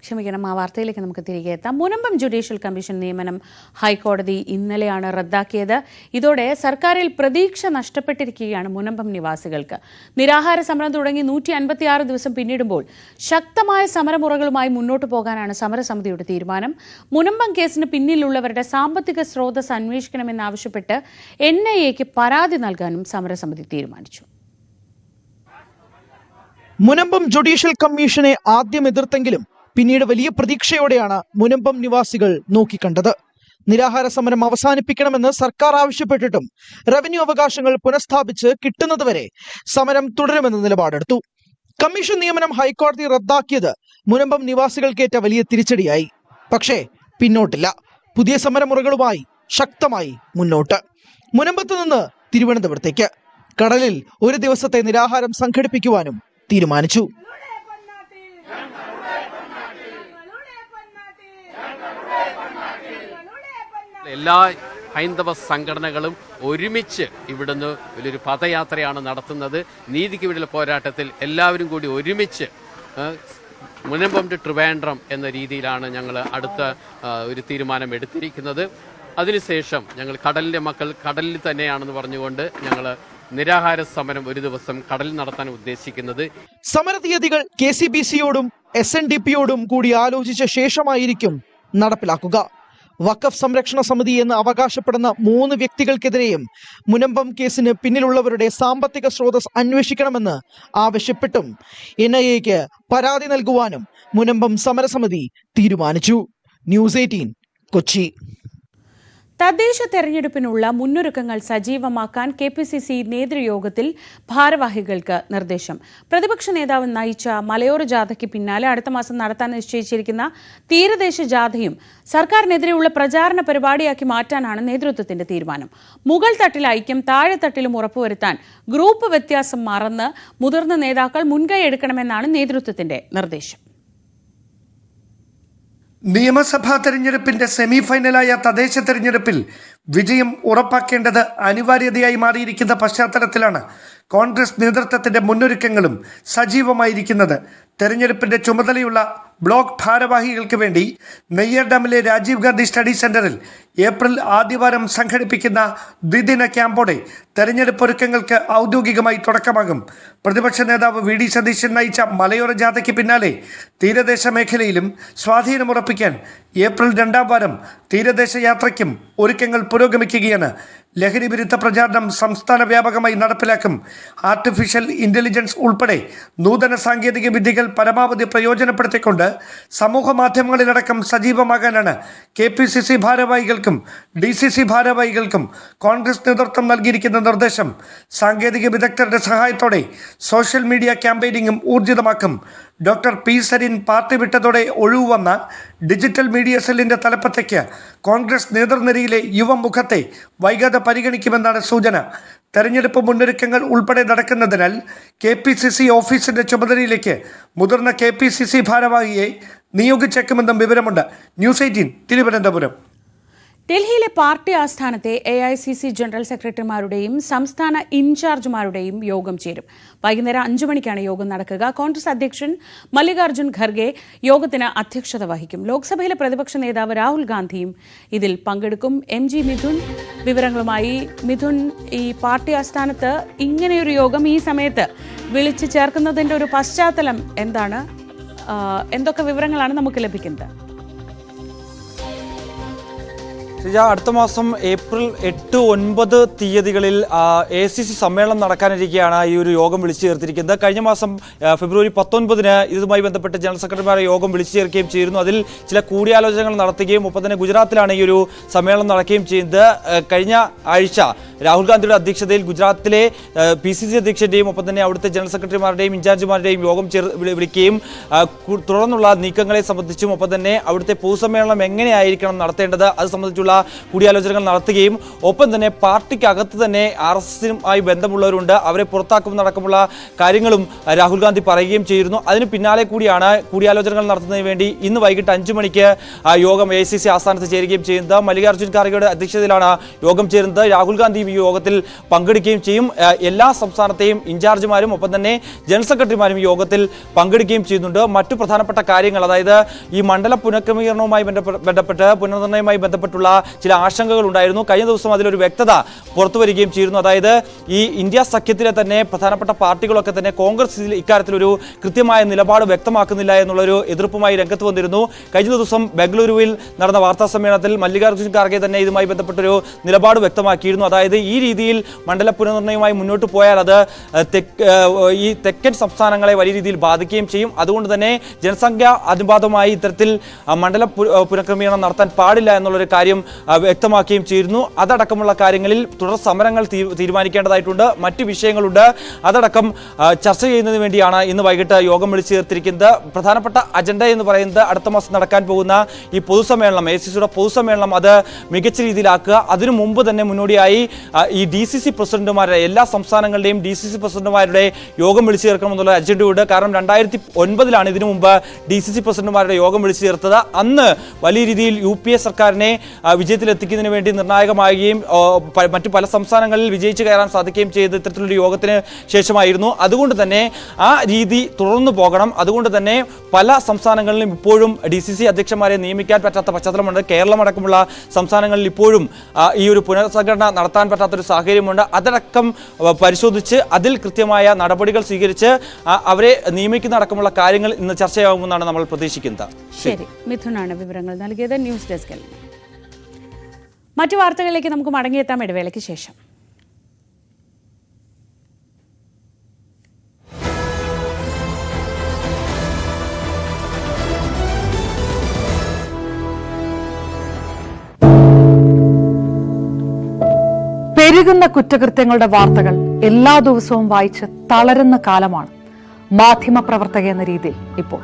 ക്ഷമിക്കണം, ആ വാർത്തയിലേക്ക് നമുക്ക് തിരികെ എത്താം. മുനമ്പം ജുഡീഷ്യൽ കമ്മീഷൻ നിയമനം ഹൈക്കോടതി ഇന്നലെയാണ് റദ്ദാക്കിയത്. ഇതോടെ സർക്കാരിൽ പ്രതീക്ഷ നഷ്ടപ്പെട്ടിരിക്കുകയാണ് മുനമ്പം നിവാസികൾക്ക്. നിരാഹാര സമരം തുടങ്ങി 156 ദിവസം പിന്നിടുമ്പോൾ ശക്തമായ സമരമുറകളുമായി മുന്നോട്ട് പോകാനാണ് സമരസമിതിയുടെ തീരുമാനം. മുനമ്പം കേസിന് പിന്നിലുള്ളവരുടെ സാമ്പത്തിക സ്രോതസ് അന്വേഷിക്കണമെന്നാവശ്യപ്പെട്ട് NIA-ക്ക് പരാതി നൽകാനും സമരസമിതി തീരുമാനിച്ചു. മുനമ്പം ജുഡീഷ്യൽ കമ്മീഷനെ ആദ്യം എതിർത്തെങ്കിലും പിന്നീട് വലിയ പ്രതീക്ഷയോടെയാണ് മുനമ്പം നിവാസികൾ നോക്കിക്കണ്ടത്. നിരാഹാര സമരം അവസാനിപ്പിക്കണമെന്ന് സർക്കാർ ആവശ്യപ്പെട്ടിട്ടും റവന്യൂ അവകാശങ്ങൾ പുനഃസ്ഥാപിച്ച് കിട്ടുന്നതുവരെ സമരം തുടരുമെന്ന നിലപാടെടുത്തു. കമ്മീഷൻ നിയമനം ഹൈക്കോടതി റദ്ദാക്കിയത് മുനമ്പം നിവാസികൾക്കേറ്റ വലിയ തിരിച്ചടിയായി. പക്ഷേ പിന്നോട്ടില്ല. പുതിയ സമരമുറകളുമായി ശക്തമായി മുന്നോട്ട്. മുനമ്പത്ത് നിന്ന് തിരുവനന്തപുരത്തേക്ക് കടലിൽ 1 ദിവസത്തെ നിരാഹാരം സംഘടിപ്പിക്കുവാനും തീരുമാനിച്ചു. എല്ലാ ഹൈന്ദവ സംഘടനകളും ഒരുമിച്ച് ഇവിടുന്ന് വലിയൊരു പദയാത്രയാണ് നടത്തുന്നത്. നീതിക്ക് വേണ്ടിയുള്ള പോരാട്ടത്തിൽ എല്ലാവരും കൂടി ഒരുമിച്ച് മുനമ്പം ടു ട്രിവാൻഡ്രം എന്ന രീതിയിലാണ് ഞങ്ങൾ അടുത്ത ഒരു തീരുമാനം എടുത്തിരിക്കുന്നത്. അതിനുശേഷം ഞങ്ങൾ കടലിലെ മക്കൾ കടലിൽ തന്നെയാണെന്ന് പറഞ്ഞുകൊണ്ട് ഞങ്ങൾ നിരാഹാര സമരം ഒരു ദിവസം കടലിൽ നടത്താൻ ഉദ്ദേശിക്കുന്നത്. സമരതീയതികൾ KCBC-യോടും SNDP-യോടും കൂടി ആലോചിച്ച ശേഷമായിരിക്കും നടപ്പിലാക്കുക. വഖഫ് സംരക്ഷണ സമിതി എന്ന് അവകാശപ്പെടുന്ന 3 വ്യക്തികൾക്കെതിരെയും മുനമ്പം കേസിന് പിന്നിലുള്ളവരുടെ സാമ്പത്തിക സ്രോതസ് അന്വേഷിക്കണമെന്ന് ആവശ്യപ്പെട്ടും NIA-ക്ക് പരാതി നൽകുവാനും മുനമ്പം സമരസമിതി തീരുമാനിച്ചു. ന്യൂസ് 18 കൊച്ചി. തദ്ദേശ തെരഞ്ഞെടുപ്പിനുള്ള മുന്നൊരുക്കങ്ങൾ സജീവമാക്കാൻ KPCC നേതൃയോഗത്തിൽ ഭാരവാഹികൾക്ക് നിർദ്ദേശം. പ്രതിപക്ഷ നേതാവ് നയിച്ച മലയോര ജാഥയ്ക്ക് പിന്നാലെ അടുത്ത മാസം നടത്താൻ നിശ്ചയിച്ചിരിക്കുന്ന തീരദേശ ജാഥയും സർക്കാരിനെതിരെയുള്ള പ്രചാരണ പരിപാടിയാക്കി മാറ്റാനാണ് നേതൃത്വത്തിന്റെ തീരുമാനം. മുകൾ തട്ടിൽ ഐക്യം താഴെത്തട്ടിലും ഉറപ്പുവരുത്താൻ ഗ്രൂപ്പ് വ്യത്യാസം മറന്ന് മുതിർന്ന നേതാക്കൾ മുൻകൈ എടുക്കണമെന്നാണ് നേതൃത്വത്തിന്റെ നിർദ്ദേശം. നിയമസഭാ തെരഞ്ഞെടുപ്പിന്റെ സെമി ഫൈനലായ തദ്ദേശ തെരഞ്ഞെടുപ്പിൽ വിജയം ഉറപ്പാക്കേണ്ടത് അനിവാര്യതയായി മാറിയിരിക്കുന്ന പശ്ചാത്തലത്തിലാണ് കോൺഗ്രസ് നേതൃത്വത്തിന്റെ മുന്നൊരുക്കങ്ങളും സജീവമായിരിക്കുന്നത്. തെരഞ്ഞെടുപ്പിന്റെ ചുമതലയുള്ള ബ്ലോക്ക് ഭാരവാഹികൾക്ക് വേണ്ടി നെയ്യാർ ഡാമിലെ രാജീവ് ഗാന്ധി സ്റ്റഡി സെന്ററിൽ ഏപ്രിൽ ആദ്യവാരം സംഘടിപ്പിക്കുന്ന ദ്വിദിന ക്യാമ്പോടെ തെരഞ്ഞെടുപ്പ് ഒരുക്കങ്ങൾക്ക് ഔദ്യോഗികമായി തുടക്കമാകും. പ്രതിപക്ഷ നേതാവ് VD സതീശൻ നയിച്ച മലയോര ജാഥയ്ക്ക് പിന്നാലെ തീരദേശ മേഖലയിലും സ്വാധീനമുറപ്പിക്കാൻ ഏപ്രിൽ 2ാം വാരം തീരദേശ യാത്രയ്ക്കും ഒരുക്കങ്ങൾ പുരോഗമിക്കുകയാണ്. ലഹരി വിരുദ്ധ പ്രചാരണം സംസ്ഥാന വ്യാപകമായി നടപ്പിലാക്കും. ആർട്ടിഫിഷ്യൽ ഇന്റലിജൻസ് ഉൾപ്പെടെ നൂതന സാങ്കേതിക വിദ്യകൾ പരമാവധി പ്രയോജനപ്പെടുത്തിക്കൊണ്ട് സമൂഹ മാധ്യമങ്ങളിലടക്കം സജീവമാകാനാണ് KPCC ഭാരവാഹികൾക്കും DCC ഭാരവാഹികൾക്കും കോൺഗ്രസ് നേതൃത്വം നൽകിയിരിക്കുന്ന നിർദ്ദേശം. സാങ്കേതിക വിദഗ്ധരുടെ സഹായത്തോടെ സോഷ്യൽ മീഡിയ ക്യാമ്പയിനിങ്ങും ഊർജിതമാക്കും. Doctor P. സരിൻ പാർട്ടി വിട്ടതോടെ ഒഴിവുവന്ന ഡിജിറ്റൽ മീഡിയ സെല്ലിന്റെ തലപ്പത്തേക്ക് കോൺഗ്രസ് നേതൃനിരയിലെ യുവമുഖത്തെ വൈകാതെ പരിഗണിക്കുമെന്നാണ് സൂചന. തെരഞ്ഞെടുപ്പ് മുന്നൊരുക്കങ്ങൾ ഉൾപ്പെടെ നടക്കുന്നതിനാൽ KPCC ഓഫീസിന്റെ ചുമതലയിലേക്ക് മുതിർന്ന KPCC ഭാരവാഹിയെ നിയോഗിച്ചേക്കുമെന്നും വിവരമുണ്ട്. ന്യൂസ് 18 തിരുവനന്തപുരം. ഡൽഹിയിലെ പാർട്ടി ആസ്ഥാനത്തെ AICC ജനറൽ സെക്രട്ടറിമാരുടെയും സംസ്ഥാന ഇൻചാർജുമാരുടെയും യോഗം ചേരും. വൈകുന്നേരം 5 മണിക്കാണ് യോഗം നടക്കുക. കോൺഗ്രസ് അധ്യക്ഷൻ മല്ലികാർജ്ജുൻ ഖർഗെ യോഗത്തിന് അധ്യക്ഷത വഹിക്കും. ലോക്സഭയിലെ പ്രതിപക്ഷ നേതാവ് രാഹുൽ ഗാന്ധിയും ഇതിൽ പങ്കെടുക്കും. MG മിഥുൻ വിവരങ്ങളുമായി. മിഥുൻ, ഈ പാർട്ടി ആസ്ഥാനത്ത് ഇങ്ങനെയൊരു യോഗം ഈ സമയത്ത് വിളിച്ചു ചേർക്കുന്നതിൻ്റെ ഒരു പശ്ചാത്തലം എന്താണ്? എന്തൊക്കെ വിവരങ്ങളാണ് നമുക്ക് ലഭിക്കുന്നത്? അടുത്ത മാസം ഏപ്രിൽ 8, 9 തീയതികളിൽ ACC സമ്മേളനം നടക്കാനിരിക്കെയാണ് ഈ ഒരു യോഗം വിളിച്ചു ചേർത്തിരിക്കുന്നത്. കഴിഞ്ഞ മാസം ഫെബ്രുവരി 19-ന് ഇതുമായി ബന്ധപ്പെട്ട് ജനറൽ സെക്രട്ടറിമാരുടെ യോഗം വിളിച്ചു ചേർക്കുകയും ചെയ്തിരുന്നു. അതിൽ ചില കൂടിയാലോചനകൾ നടത്തുകയും ഒപ്പം തന്നെ ഗുജറാത്തിലാണ് ഈ ഒരു സമ്മേളനം നടക്കുകയും ചെയ്യുന്നത്. കഴിഞ്ഞ ആഴ്ച രാഹുൽ ഗാന്ധിയുടെ അധ്യക്ഷതയിൽ ഗുജറാത്തിലെ PCC അധ്യക്ഷന്റെയും ഒപ്പം തന്നെ അവിടുത്തെ ജനറൽ സെക്രട്ടറിമാരുടെയും ഇൻചാർജുമാരുടെയും യോഗം വിളിക്കുകയും തുടർന്നുള്ള നീക്കങ്ങളെ സംബന്ധിച്ചും ഒപ്പം തന്നെ അവിടുത്തെ പൊതുസമ്മേളനം എങ്ങനെയായിരിക്കണം നടത്തേണ്ടത് അത് സംബന്ധിച്ചുള്ള കൂടിയാലോചനകൾ നടത്തുകയും ഒപ്പം തന്നെ പാർട്ടിക്കകത്ത് തന്നെ RSSുമായി ബന്ധമുള്ളവരുണ്ട്, അവരെ പുറത്താക്കുന്നതടക്കമുള്ള കാര്യങ്ങളും രാഹുൽ ഗാന്ധി പറയുകയും ചെയ്തിരുന്നു. അതിന് പിന്നാലെ കൂടിയാണ് കൂടിയാലോചനകൾ നടത്തുന്നതിന് വേണ്ടി ഇന്ന് വൈകിട്ട് 5 മണിക്ക് യോഗം AICC ആസ്ഥാനത്ത് ചേരുകയും ചെയ്യുന്നത്. മല്ലികാർജ്ജുൻ ഖാർഗെയുടെ അധ്യക്ഷതയിലാണ് യോഗം ചേരുന്നത്. രാഹുൽ ഗാന്ധിയും ഈ യോഗത്തിൽ പങ്കെടുക്കുകയും ചെയ്യും. എല്ലാ സംസ്ഥാനത്തെയും ഇൻചാർജുമാരും ഒപ്പം തന്നെ ജനറൽ സെക്രട്ടറിമാരും ഈ യോഗത്തിൽ പങ്കെടുക്കുകയും ചെയ്യുന്നുണ്ട്. മറ്റു പ്രധാനപ്പെട്ട കാര്യങ്ങൾ, അതായത് ഈ മണ്ഡല പുനഃക്രമീകരണവുമായി ബന്ധപ്പെട്ട് പുനർനിർണ്ണയവുമായി ബന്ധപ്പെട്ടുള്ള ചില ആശങ്കകൾ ഉണ്ടായിരുന്നു. കഴിഞ്ഞ ദിവസം അതിലൊരു വ്യക്തത പുറത്തു വരികയും ചെയ്തിരുന്നു. അതായത് ഈ ഇന്ത്യ സഖ്യത്തിലെ തന്നെ പ്രധാനപ്പെട്ട പാർട്ടികളൊക്കെ തന്നെ കോൺഗ്രസ് ഇക്കാര്യത്തിലൊരു കൃത്യമായ നിലപാട് വ്യക്തമാക്കുന്നില്ല എന്നുള്ളൊരു എതിർപ്പുമായി രംഗത്ത് വന്നിരുന്നു. കഴിഞ്ഞ ദിവസം ബംഗളൂരുവിൽ നടന്ന വാർത്താ സമ്മേളനത്തിൽ മല്ലികാർജ്ജുൻ ഖാർഗെ തന്നെ ഇതുമായി ബന്ധപ്പെട്ടൊരു നിലപാട് വ്യക്തമാക്കിയിരുന്നു. അതായത് ഈ രീതിയിൽ മണ്ഡല പുനർനിർണ്ണയവുമായി മുന്നോട്ട് പോയാൽ അത് ഈ തെക്കൻ സംസ്ഥാനങ്ങളെ വലിയ രീതിയിൽ ബാധിക്കുകയും ചെയ്യും. അതുകൊണ്ട് തന്നെ ജനസംഖ്യ അനുപാതമായി ഇത്തരത്തിൽ മണ്ഡല പുനഃക്രമീകരണം നടത്താൻ പാടില്ല എന്നുള്ളൊരു കാര്യം വ്യക്തമാക്കുകയും ചെയ്തിരുന്നു. അതടക്കമുള്ള കാര്യങ്ങളിൽ തുടർ സമരങ്ങൾ തീരുമാനിക്കേണ്ടതായിട്ടുണ്ട്. മറ്റ് വിഷയങ്ങളുണ്ട്, അതടക്കം ചർച്ച ചെയ്യുന്നതിന് വേണ്ടിയാണ് ഇന്ന് വൈകിട്ട് യോഗം വിളിച്ചു ചേർത്തിരിക്കുന്നത്. പ്രധാനപ്പെട്ട അജണ്ട എന്ന് പറയുന്നത് അടുത്ത മാസം നടക്കാൻ പോകുന്ന ഈ പൊതുസമ്മേളനം, AICCയുടെ പൊതുസമ്മേളനം അത് മികച്ച രീതിയിലാക്കുക. അതിനു മുമ്പ് തന്നെ മുന്നോടിയായി ഈ DCC പ്രസിഡന്റുമാരുടെ എല്ലാ സംസ്ഥാനങ്ങളുടെയും DCC പ്രസിഡന്റുമാരുടെ യോഗം വിളിച്ചു ചേർക്കണമെന്നുള്ള അജണ്ടയുണ്ട്. കാരണം 2009-ലാണ് ഇതിനു മുമ്പ് DCC പ്രസിഡന്റുമാരുടെ യോഗം വിളിച്ചു ചേർത്തത്. അന്ന് വലിയ രീതിയിൽ UPA സർക്കാരിനെ വിജയത്തിലെത്തിക്കുന്നതിന് വേണ്ടി നിർണായകമാകുകയും മറ്റു പല സംസ്ഥാനങ്ങളിൽ വിജയിച്ചു കയറാൻ സാധിക്കുകയും ചെയ്ത് ഇത്തരത്തിലൊരു യോഗത്തിന് ശേഷമായിരുന്നു. അതുകൊണ്ട് തന്നെ ആ രീതി തുടർന്നു പോകണം. അതുകൊണ്ട് തന്നെ പല സംസ്ഥാനങ്ങളിലും ഇപ്പോഴും DCC അധ്യക്ഷന്മാരെ നിയമിക്കാൻ പറ്റാത്ത പശ്ചാത്തലമുണ്ട്. കേരളം അടക്കമുള്ള സംസ്ഥാനങ്ങളിൽ ഇപ്പോഴും ഈ ഒരു പുനഃസംഘടന നടത്താൻ പറ്റാത്തൊരു സാഹചര്യമുണ്ട്. അതടക്കം പരിശോധിച്ച് അതിൽ കൃത്യമായ നടപടികൾ സ്വീകരിച്ച് അവരെ നിയമിക്കുന്ന അടക്കമുള്ള കാര്യങ്ങൾ ഇന്ന് ചർച്ചയാകുമെന്നാണ് നമ്മൾ പ്രതീക്ഷിക്കുന്നത്. ശരി, മിഥുനാണ് വിവരങ്ങൾ നൽകിയത്. ന്യൂസ് ഡെസ്കിൽ മറ്റു വാർത്തകളിലേക്ക് നമുക്ക് മടങ്ങിയെത്താം ഇടവേളയ്ക്ക് ശേഷം. പെരുകുന്ന കുറ്റകൃത്യങ്ങളുടെ വാർത്തകൾ എല്ലാ ദിവസവും വായിച്ച് തളരുന്ന കാലമാണ് മാധ്യമപ്രവർത്തക എന്ന രീതിയിൽ ഇപ്പോൾ.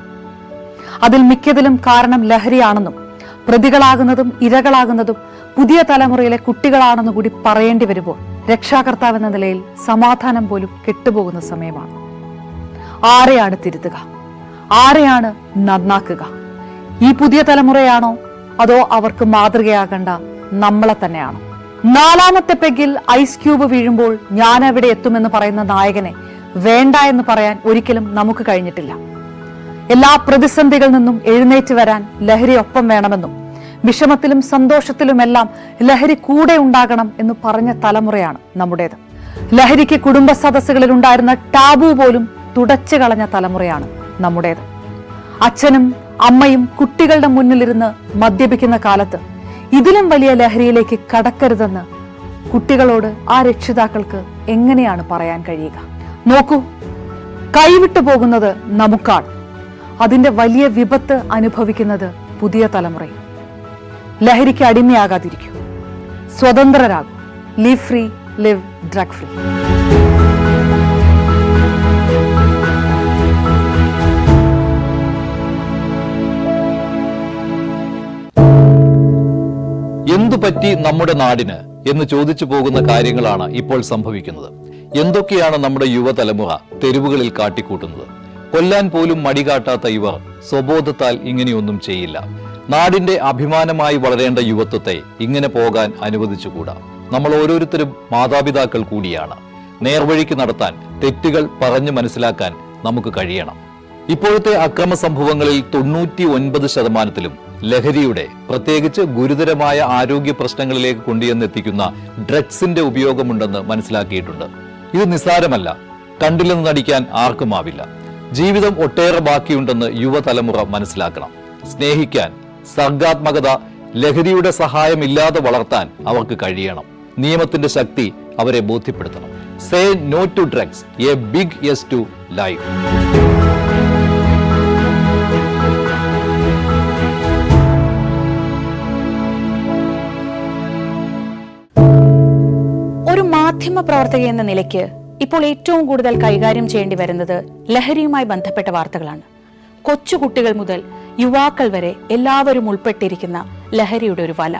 അതിൽ മിക്കതിലും കാരണം ലഹരിയാണെന്നും പ്രതികളാകുന്നതും ഇരകളാകുന്നതും പുതിയ തലമുറയിലെ കുട്ടികളാണെന്നു കൂടി പറയേണ്ടി വരുമ്പോൾ രക്ഷാകർത്താവെന്ന നിലയിൽ സമാധാനം പോലും കെട്ടുപോകുന്ന സമയമാണ്. ആരെയാണ് തിരുത്തുക? ആരെയാണ് നന്നാക്കുക? ഈ പുതിയ തലമുറയാണോ അതോ അവർക്ക് മാതൃകയാകേണ്ട നമ്മളെ തന്നെയാണോ? 4ാമത്തെ പെഗിൽ ഐസ് ക്യൂബ് വീഴുമ്പോൾ ഞാൻ എവിടെ എത്തുമെന്ന് പറയുന്ന നായകനെ വേണ്ട എന്ന് പറയാൻ ഒരിക്കലും നമുക്ക് കഴിഞ്ഞിട്ടില്ല. എല്ലാ പ്രതിസന്ധികളിൽ നിന്നും എഴുന്നേറ്റ് വരാൻ ലഹരി ഒപ്പം വേണമെന്നും വിഷമത്തിലും സന്തോഷത്തിലുമെല്ലാം ലഹരി കൂടെ ഉണ്ടാകണം എന്ന് പറഞ്ഞ തലമുറയാണ് നമ്മുടേത്. ലഹരിക്ക് കുടുംബ സദസ്സുകളിൽ ഉണ്ടായിരുന്ന ടാബു പോലും തുടച്ചു കളഞ്ഞ തലമുറയാണ് നമ്മുടേത്. അച്ഛനും അമ്മയും കുട്ടികളുടെ മുന്നിലിരുന്ന് മദ്യപിക്കുന്ന കാലത്ത് ഇതിലും വലിയ ലഹരിയിലേക്ക് കടക്കരുതെന്ന് കുട്ടികളോട് ആ രക്ഷിതാക്കൾക്ക് എങ്ങനെയാണ് പറയാൻ കഴിയുക? നോക്കൂ, കൈവിട്ടു പോകുന്നത് നമുക്കാണ്. അതിന്റെ വലിയ വിപത്ത് അനുഭവിക്കുന്നത് പുതിയ തലമുറയും. ലഹരിക്ക് അടിമയാകാതിരിക്കൂ, സ്വതന്ത്രരാകൂ. Live free, live drug free. എന്തുപറ്റി നമ്മുടെ നാടിന് എന്ന് ചോദിച്ചു പോകുന്ന കാര്യങ്ങളാണ് ഇപ്പോൾ സംഭവിക്കുന്നത്. എന്തൊക്കെയാണ് നമ്മുടെ യുവതലമുറ തെരുവുകളിൽ കാട്ടിക്കൂട്ടുന്നത്? കൊല്ലാൻ പോലും മടികാട്ടാത്ത ഇവർ സ്വബോധത്താൽ ഇങ്ങനെയൊന്നും ചെയ്യില്ല. നാടിന്റെ അഭിമാനമായി വളരേണ്ട യുവത്വത്തെ ഇങ്ങനെ പോകാൻ അനുവദിച്ചുകൂടാ. നമ്മൾ ഓരോരുത്തരും മാതാപിതാക്കൾ കൂടിയാണ്. നേർവഴിക്ക് നടത്താൻ, തെറ്റുകൾ പറഞ്ഞു മനസ്സിലാക്കാൻ നമുക്ക് കഴിയണം. ഇപ്പോഴത്തെ അക്രമ സംഭവങ്ങളിൽ 99% ലഹരിയുടെ, പ്രത്യേകിച്ച് ഗുരുതരമായ ആരോഗ്യ പ്രശ്നങ്ങളിലേക്ക് കൊണ്ടുവന്നെത്തിക്കുന്ന ഡ്രഗ്സിന്റെ ഉപയോഗമുണ്ടെന്ന് മനസ്സിലാക്കിയിട്ടുണ്ട്. ഇത് നിസ്സാരമല്ല. കണ്ടില്ലെന്ന് നടിക്കാൻ ആർക്കുമാവില്ല. ജീവിതം ഒട്ടേറെ ബാക്കിയുണ്ടെന്ന് യുവതലമുറ മനസ്സിലാക്കണം. സ്നേഹിക്കാൻ, സർഗാത്മകത, ലഹരിയുടെ സഹായമില്ലാതെ വളർത്താൻ അവർക്ക് കഴിയണം. നിയമത്തിന്റെ ശക്തി അവരെ ബോധ്യപ്പെടുത്തണം. Say no to drugs, a big yes to life. ഒരു മാധ്യമ പ്രവർത്തക എന്ന നിലയ്ക്ക് ഇപ്പോൾ ഏറ്റവും കൂടുതൽ കൈകാര്യം ചെയ്യേണ്ടി വരുന്നത് ലഹരിയുമായി ബന്ധപ്പെട്ട വാർത്തകളാണ്. കൊച്ചുകുട്ടികൾ മുതൽ യുവാക്കൾ വരെ എല്ലാവരും ഉൾപ്പെട്ടിരിക്കുന്ന ലഹരിയുടെ ഒരു വല.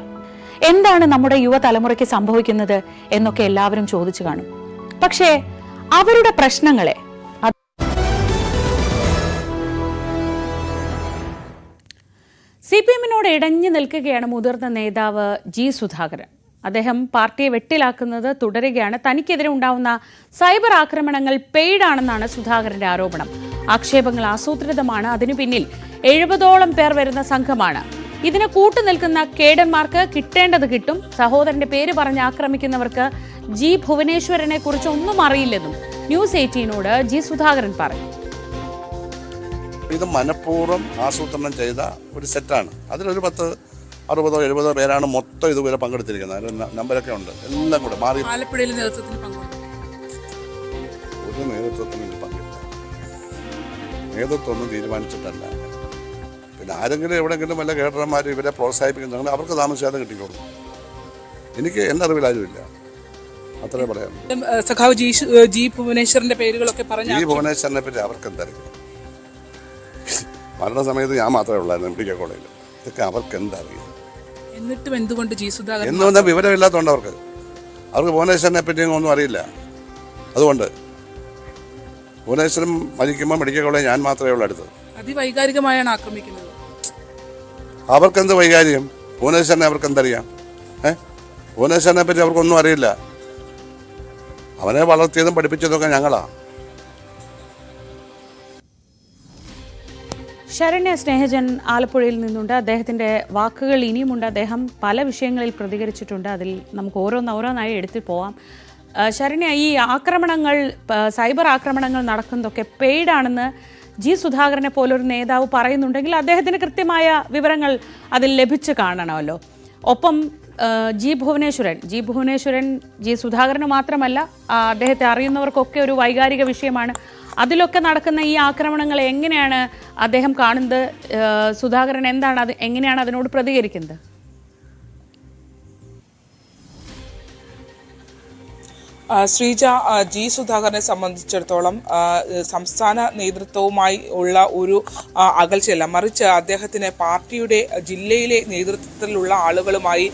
എന്താണ് നമ്മുടെ യുവതലമുറയ്ക്ക് സംഭവിക്കുന്നത് എന്നൊക്കെ എല്ലാവരും ചോദിച്ചു കാണും. പക്ഷേ അവരുടെ പ്രശ്നങ്ങളെ CPM-നോട് ഇടഞ്ഞു നിൽക്കുകയാണ് മുതിർന്ന നേതാവ് G. സുധാകരൻ. അദ്ദേഹം പാർട്ടിയെ വെട്ടിലാക്കുന്നത് തുടരുകയാണ്. തനിക്കെതിരെ ഉണ്ടാവുന്ന സൈബർ ആക്രമണങ്ങൾ പെയ്ഡാണെന്നാണ് സുധാകരന്റെ ആരോപണം. ആക്ഷേപങ്ങൾ ആസൂത്രിതമാണ്. അതിനു പിന്നിൽ 70ഓളം പേർ വരുന്ന സംഘമാണ്. ഇതിന് കൂട്ടുനിൽക്കുന്ന കേഡന്മാർക്ക് കിട്ടേണ്ടത് കിട്ടും. സഹോദരന്റെ പേര് പറഞ്ഞ് ആക്രമിക്കുന്നവർക്ക് G. ഭുവനേശ്വരനെ കുറിച്ച് ഒന്നും അറിയില്ലെന്നും ന്യൂസ് 18നോട് G. സുധാകരൻ പറഞ്ഞു. ഇത് മനഃപൂർവ്വം ആസൂത്രണം ചെയ്ത ഒരു സെറ്റാണ്. അതിലൊരു 10, 60, 70 പേരാണ് മൊത്തം ഇതുവരെ പങ്കെടുത്തിരിക്കുന്നത്. അതിന് നമ്പരൊക്കെ ഉണ്ട്. എല്ലാം കൂടെ മാറി ആലപ്പുഴയിൽ നേതൃത്വത്തിന് പങ്കെടുത്തു. ഒരു നേതൃത്വത്തിന് പങ്കില്ല. നേതൃത്വം ഒന്നും തീരുമാനിച്ചിട്ടല്ല. പിന്നെ ആരെങ്കിലും എവിടെയെങ്കിലും വല്ല കേഡർമാർ ഇവരെ പ്രോത്സാഹിപ്പിക്കുന്നുണ്ടെങ്കിൽ അവർക്ക് താമസിയാതെ കിട്ടിക്കോളും. എനിക്ക് എൻ്റെ അറിവിലാരുമില്ല. അത്രേ പറയാം. സഖാവ് ജി ഭുവനേശ്വറിന്റെ പേരുകളൊക്കെ പറഞ്ഞു. ഈ ഭുവനേശ്വറിനെ പറ്റി അവർക്ക് എന്തറിയാം? മരണസമയത്ത് ഞാൻ മാത്രമേ ഉള്ളായിരുന്നു മെഡിക്കൽ കോളേജിൽ. ഇതൊക്കെ അവർക്ക് എന്തറിയാം? എന്നിട്ടും എന്തുകൊണ്ട് G. സുധാകരൻ എന്ന് പറഞ്ഞാൽ വിവരമില്ലാത്തതുകൊണ്ട് അവർക്ക് ഭുവനേശ്വരനെ പറ്റിയും ഒന്നും അറിയില്ല. അതുകൊണ്ട് ഭുവനേശ്വരം മരിക്കുമ്പോൾ മെഡിക്കൽ കോളേജ് ഞാൻ മാത്രമേ ഉള്ളൂ അടുത്തത്. അതിവൈകാരികമായാണ് ആക്രമിക്കുന്നത്. അവർക്കെന്ത് വൈകാരികം? ഭുവനേശ്വരനെ അവർക്ക് എന്തറിയാം? ഭുവനേശ്വരനെ പറ്റി അവർക്കൊന്നും അറിയില്ല. അവനെ വളർത്തിയതും പഠിപ്പിച്ചതൊക്കെ ഞങ്ങളാ. ശരണ്യ സ്നേഹജൻ ആലപ്പുഴയിൽ നിന്നുണ്ട്. അദ്ദേഹത്തിന്റെ വാക്കുകൾ ഇനിയുമുണ്ട്. അദ്ദേഹം പല വിഷയങ്ങളിൽ പ്രതികരിച്ചിട്ടുണ്ട്. അതിൽ നമുക്ക് ഓരോന്നായി എടുത്തു പോവാം. ശരണ്യ, ഈ ആക്രമണങ്ങൾ, സൈബർ ആക്രമണങ്ങൾ നടക്കുന്നതൊക്കെ പെയ്ഡാണെന്ന് ജി സുധാകരനെ പോലൊരു നേതാവ് പറയുന്നുണ്ടെങ്കിൽ അദ്ദേഹത്തിന് കൃത്യമായ വിവരങ്ങൾ അതിൽ ലഭിച്ചു കാണണമല്ലോ. ഒപ്പം ജി ഭുവനേശ്വരൻ ജി സുധാകരന് മാത്രമല്ല, അദ്ദേഹത്തെ അറിയുന്നവർക്കൊക്കെ ഒരു വൈകാരിക വിഷയമാണ്. അതിലൊക്കെ നടക്കുന്ന ഈ ആക്രമണങ്ങളെ എങ്ങനെയാണ് അദ്ദേഹം കാണുന്നത്? സുധാകരൻ എങ്ങനെയാണ് അതിനോട് പ്രതികരിക്കുന്നത്? ശ്രീജ, ജി സുധാകരനെ സംബന്ധിച്ചിടത്തോളം സംസ്ഥാന നേതൃത്വവുമായി ഉള്ള ഒരു അകൽച്ചയല്ല, മറിച്ച് അദ്ദേഹത്തിന് പാർട്ടിയുടെ ജില്ലയിലെ നേതൃത്വത്തിലുള്ള ആളുകളുമായി